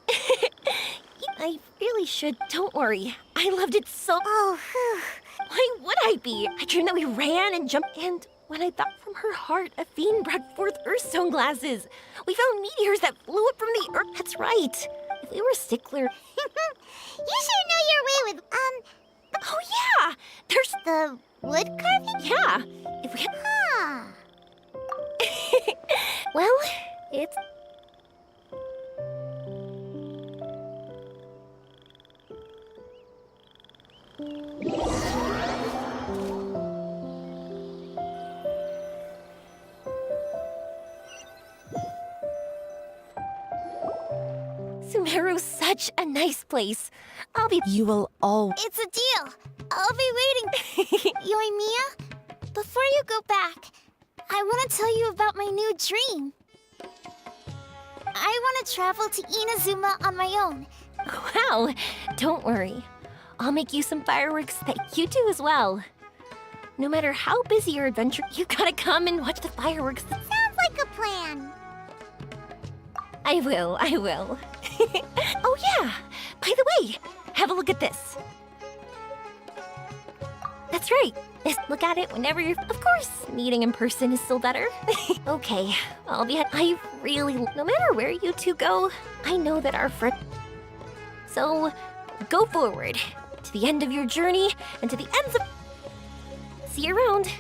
really should. Don't worry. I loved it so... Oh, phew. Why would I be? I dreamed that we ran and jumped, and when I thought from her heart, a fiend brought forth Earthstone glasses. We found meteors that flew up from the Earth. That's right. If we were a stickler... You sure know your way with, Oh, yeah! There's... the wood carving? Yeah. If we... Huh. Well, it's... Sumeru's such a nice place. I'll be... You will all... It's a deal. I'll be waiting. Yoimiya, before you go back, I want to tell you about my new dream. I want to travel to Inazuma on my own. Wow, don't worry. I'll make you some fireworks that you do as well. No matter how busy your adventure, you gotta come and watch the fireworks. Sounds like a plan. I will. Oh yeah, by the way, have a look at this. That's right. Just look at it whenever you're... Of course, meeting in person is still better. Okay, I really... No matter where you two go, I know that our friend... So, go forward. To the end of your journey, and to the ends of... See you around.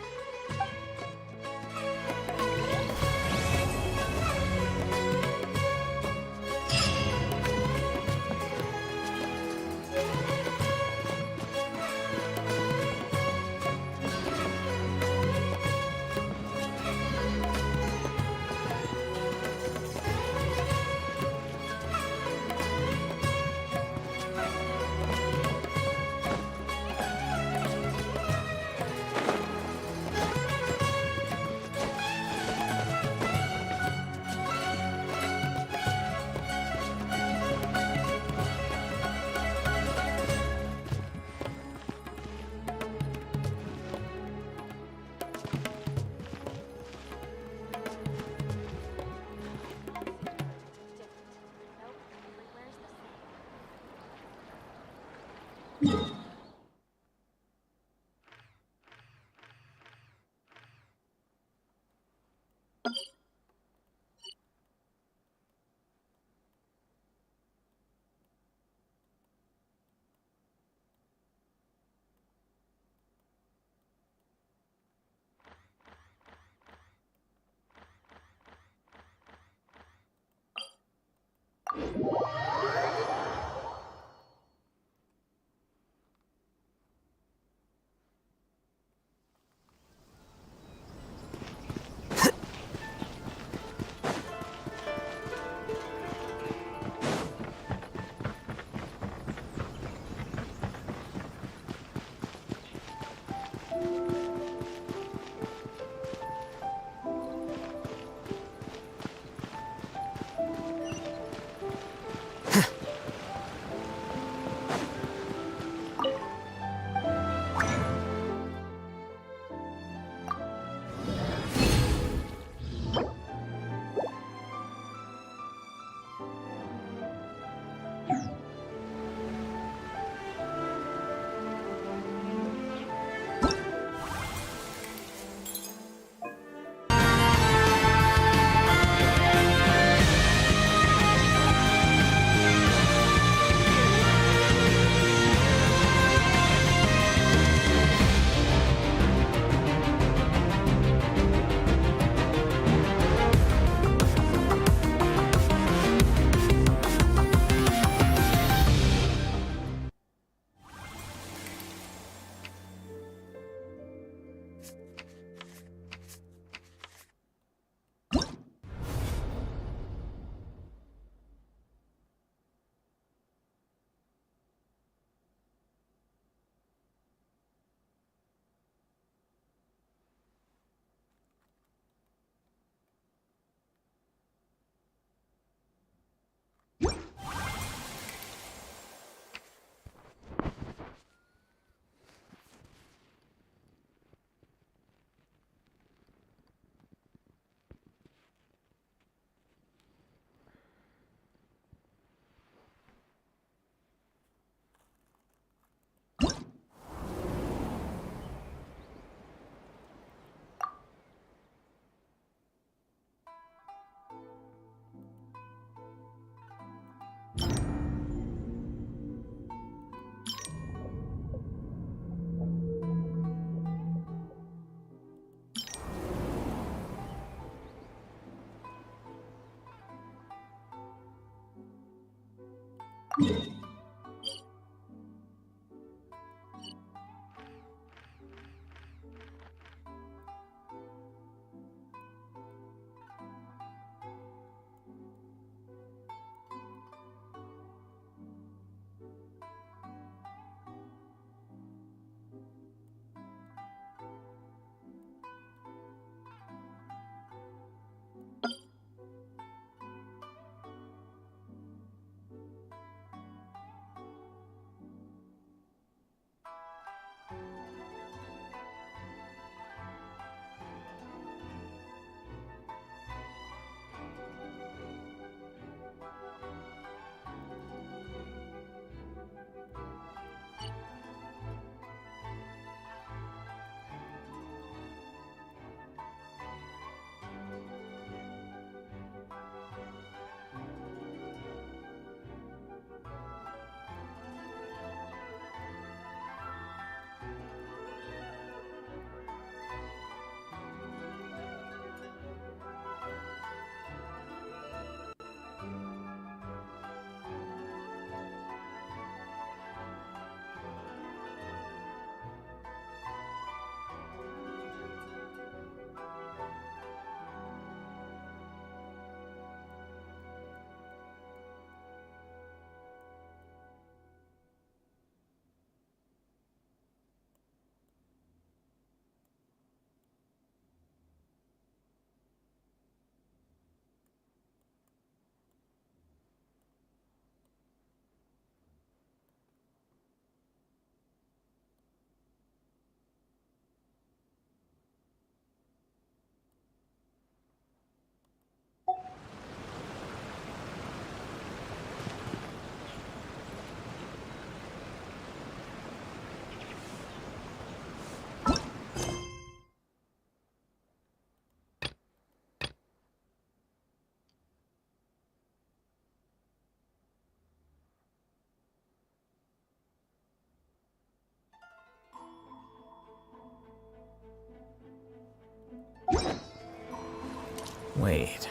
Wait.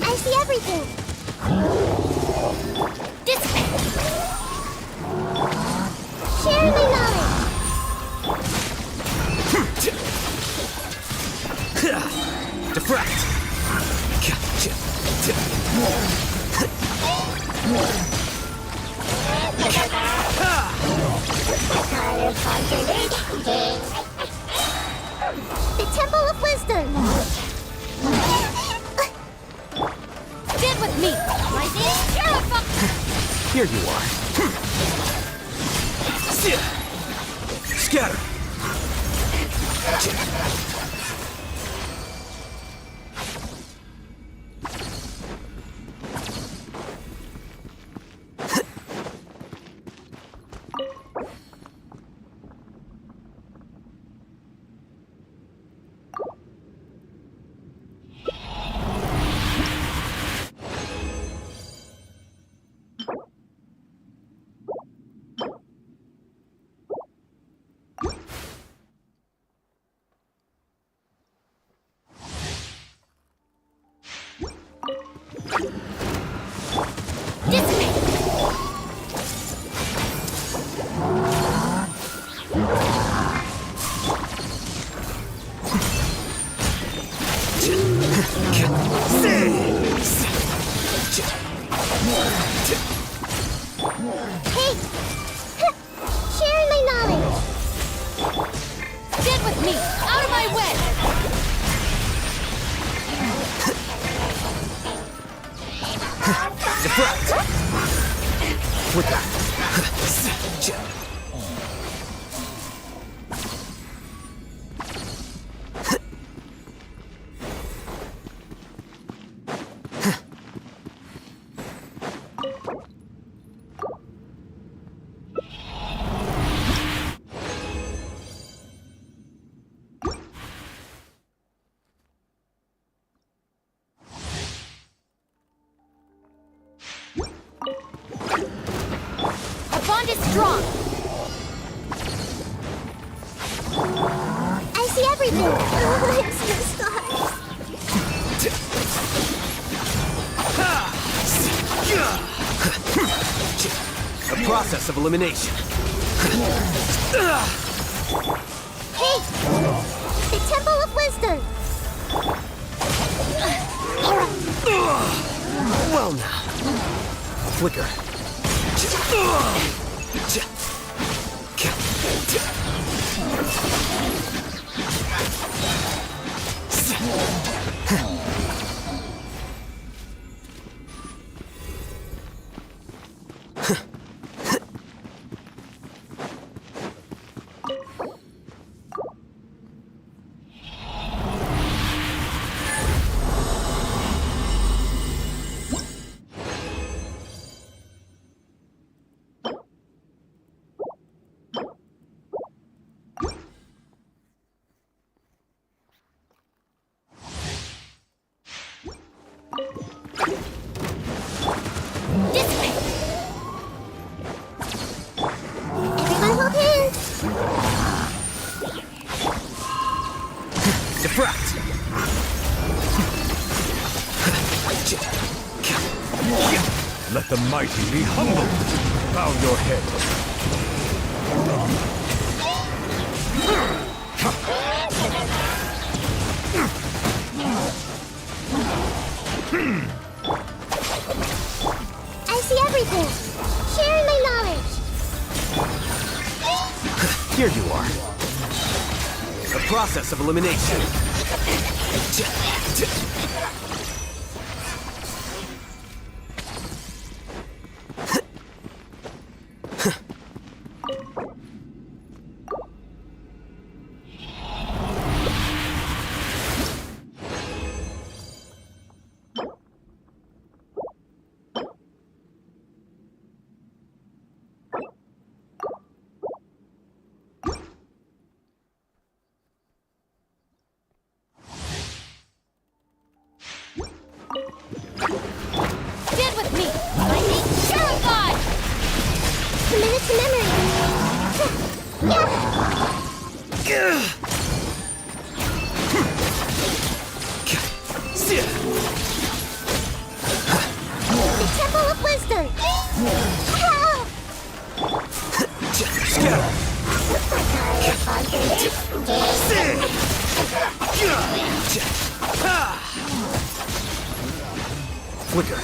I see everything. Dissipate. Share my knowledge. Diffract! The Temple of Wisdom. Stand with me! Lightning, terrify! Here you are. Scatter! Hey! Sharing my knowledge. Stand with me! Out of my way! Diffract! With that. Our bond is strong! I see everything. I see the stars. A process of elimination. Hey! The Temple of Wisdom. Well now. Flicker. Everyone hold hands. Diffract! Let the mighty be humbled. Bow your head. war. The process of elimination. Get with me! I need Shadow God! Commit to memory. The Temple of Wisdom. Flicker.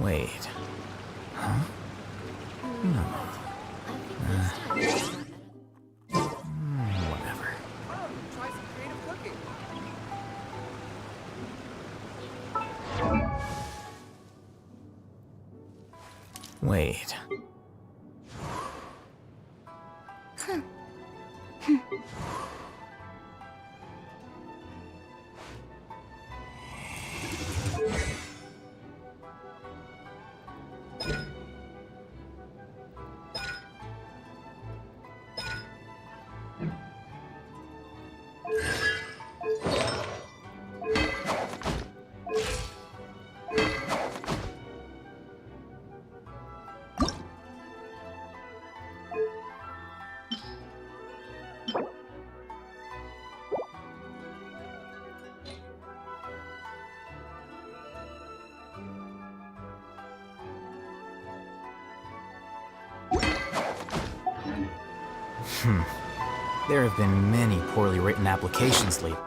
Wait. Huh? No. Whatever. Try some creative cooking. Wait. There have been many poorly written applications lately.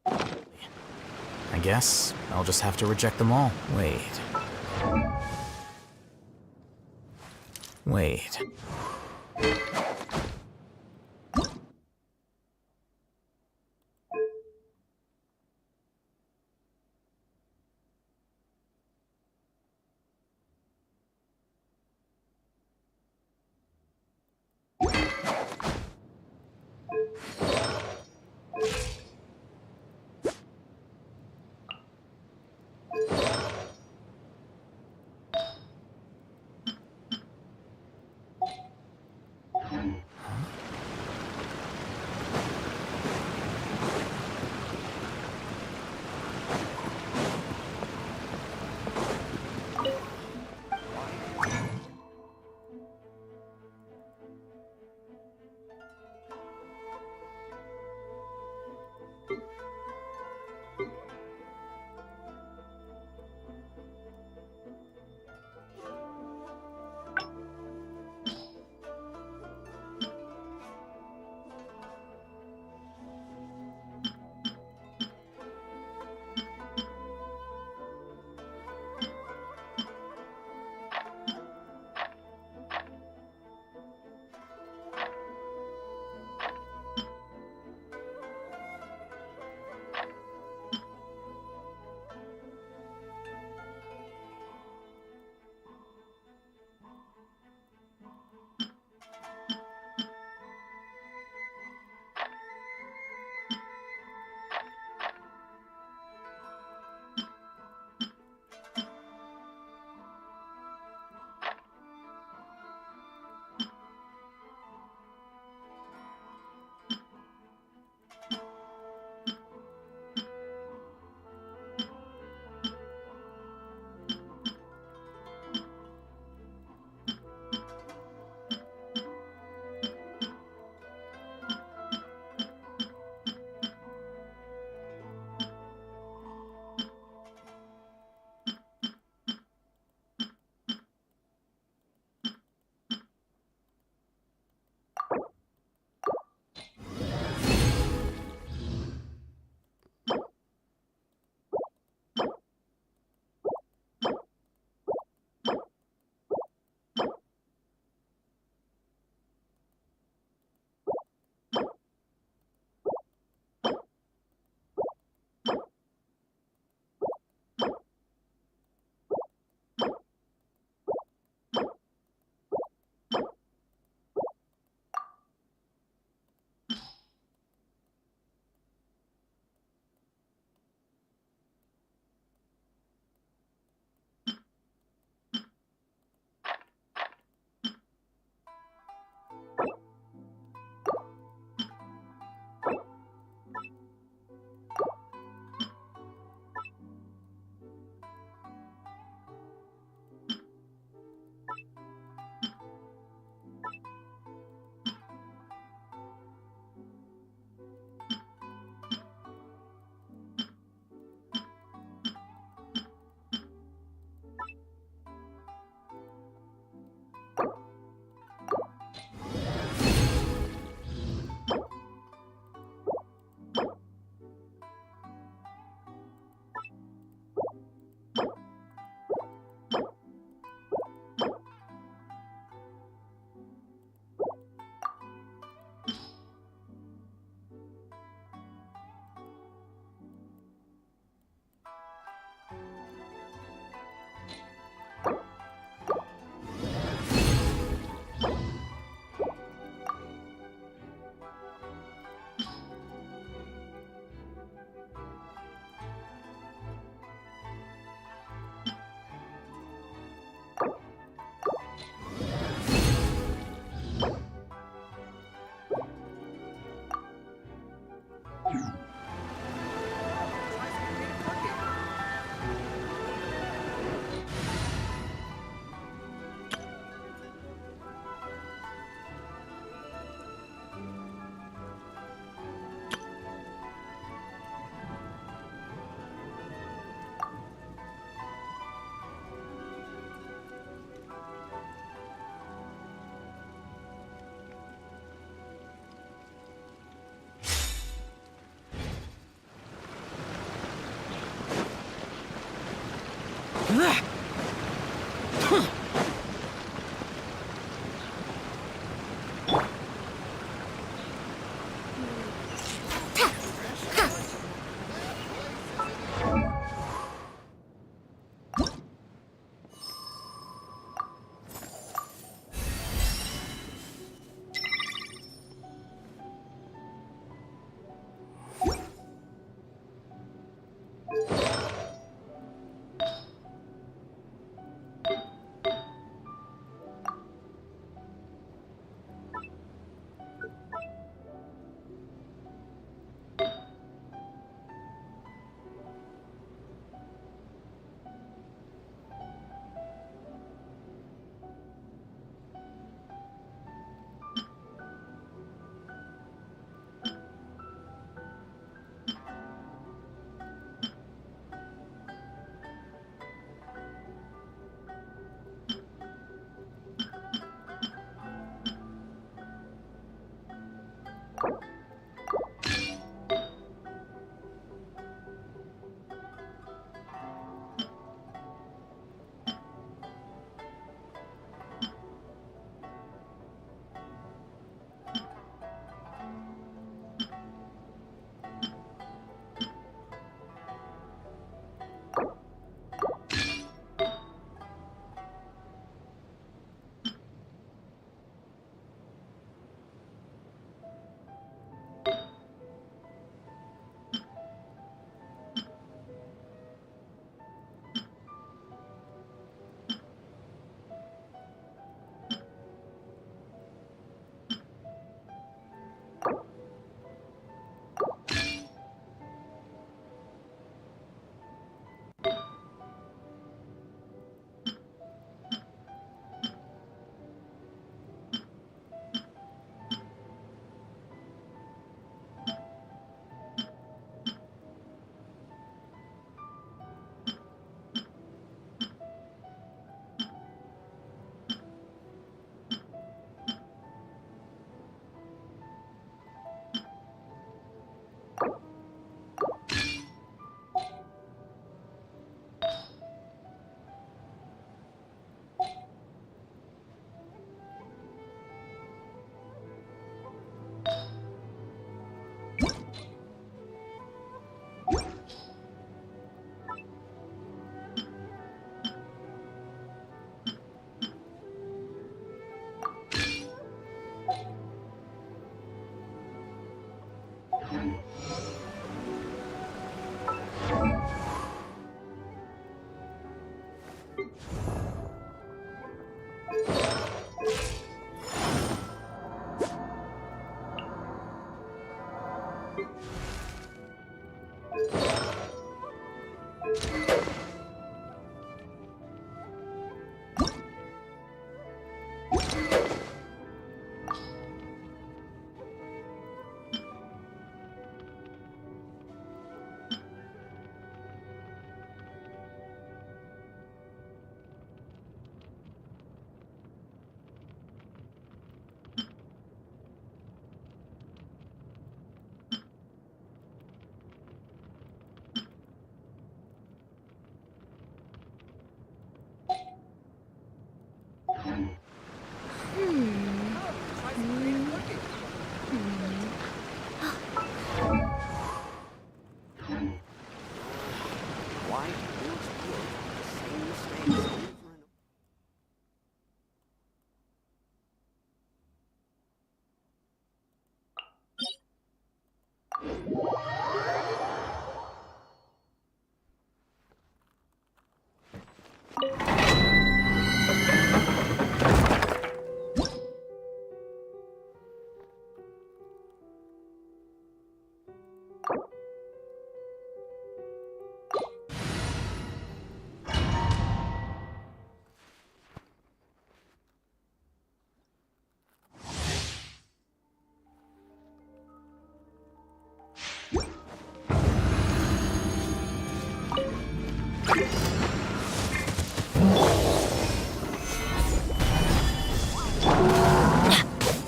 I guess I'll just have to reject them all. Wait. Wait. Huh?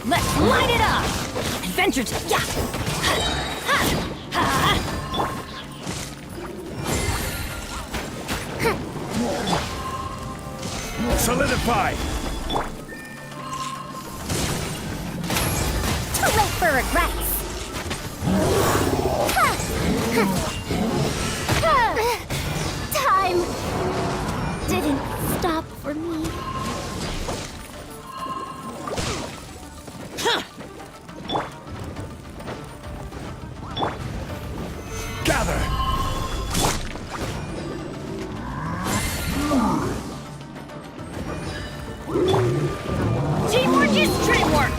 Let's light it up! Adventure time! Yeah! Solidify! Too late for regrets. Time didn't stop for me. Gather! Teamwork is dreamwork!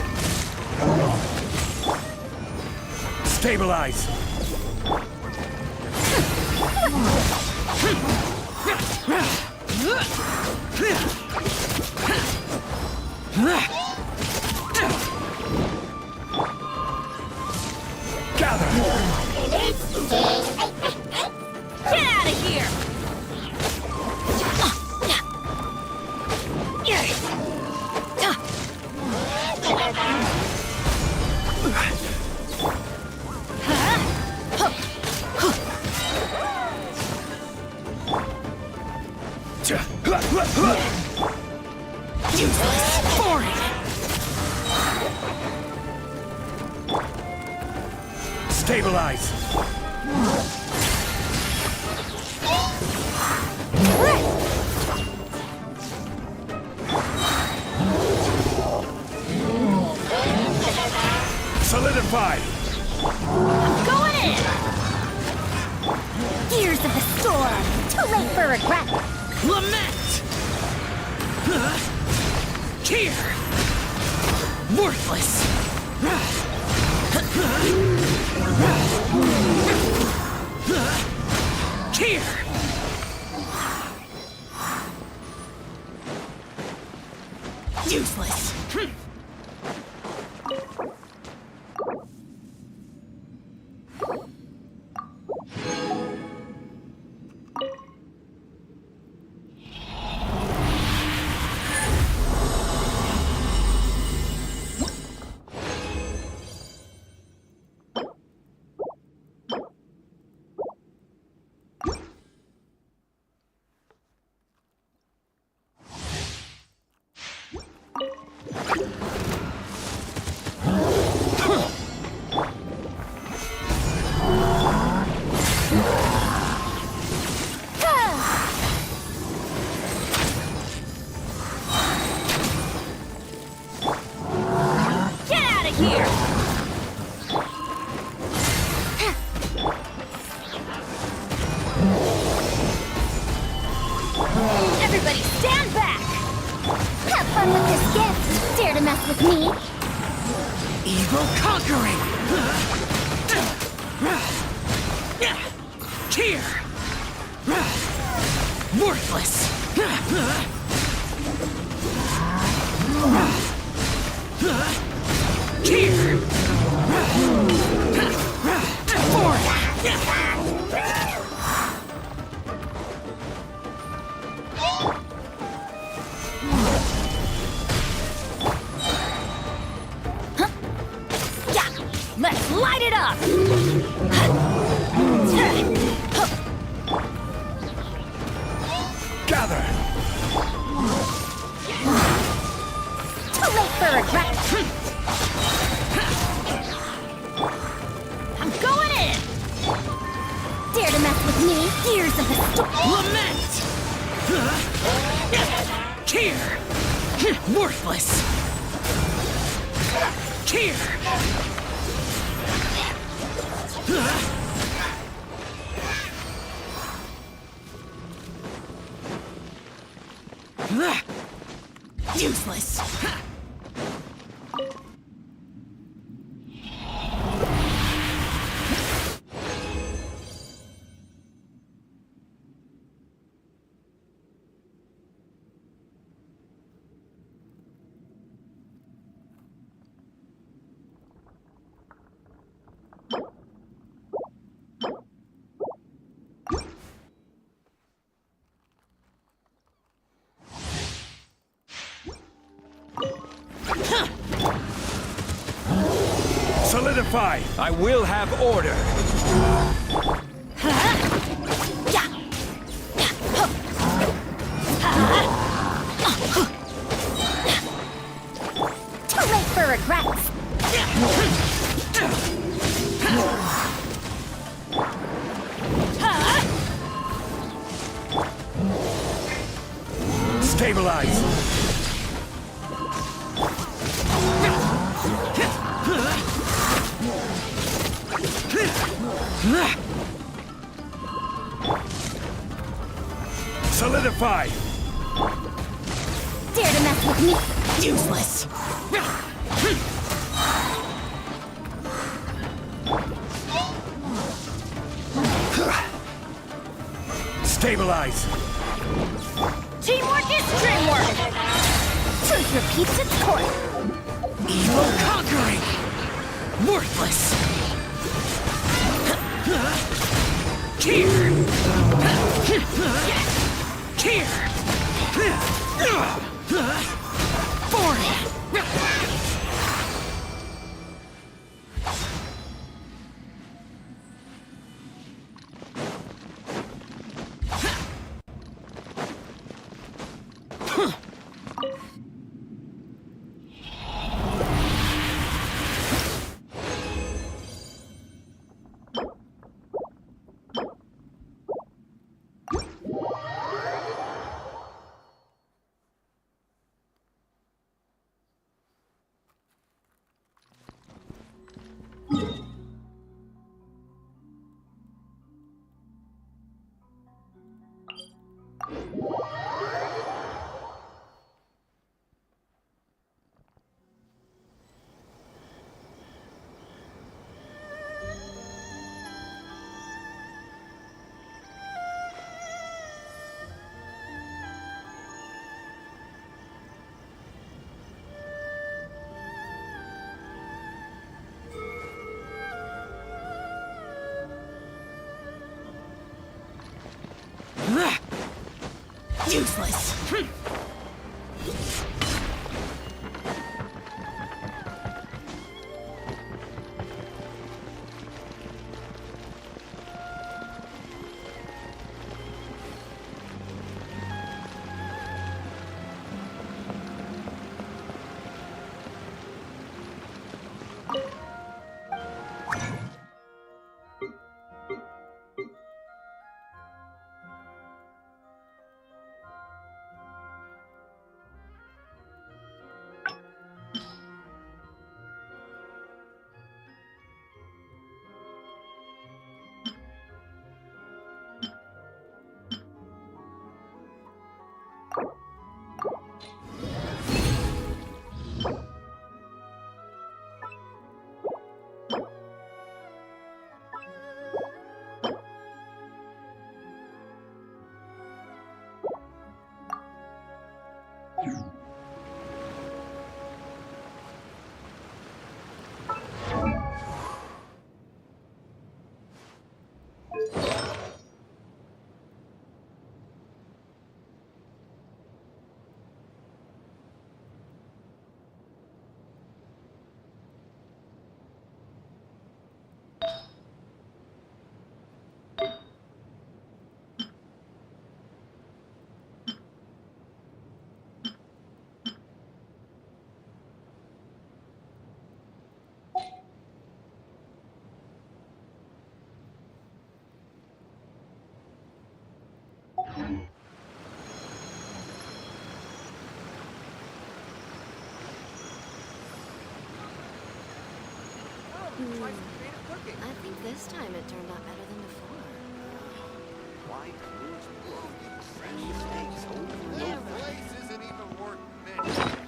Stabilize! Gather! Get out of here! Useless! Boring! Stabilize! Solidify! Going in! Gears of the storm. Too late for regret. Lament! Here! Worthless! Here! Useless! Everybody stand back! Have fun with this gift! Dare to mess with me? Evil conquering! Here! Worthless! Here! Let's light it up! Gather! Too late for regret! I'm going in! Dare to mess with me? Gears of the storm! Lament! Here! Worthless! Here! Useless! Solidify! I will have order. regrets. Stabilize! Solidify! Dare to mess with me? Useless. Stabilize! Teamwork is dreamwork! Truth repeats its course. Evil conquering. Worthless. Here. Forward. Useless. I think this time it turned out better than before. White roots blooming, fresh steaks over Yeah, the right. place isn't even worth mentioning.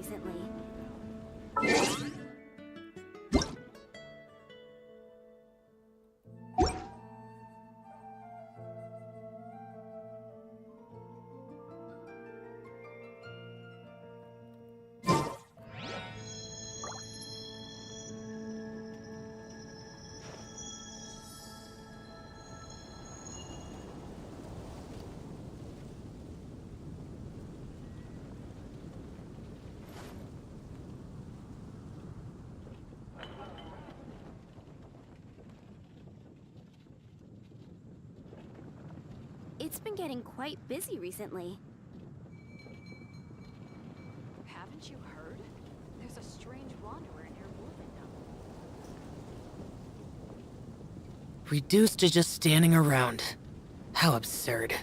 recently. It's been getting quite busy recently. Haven't you heard? There's a strange wanderer near Wolfendom. Reduced to just standing around. How absurd.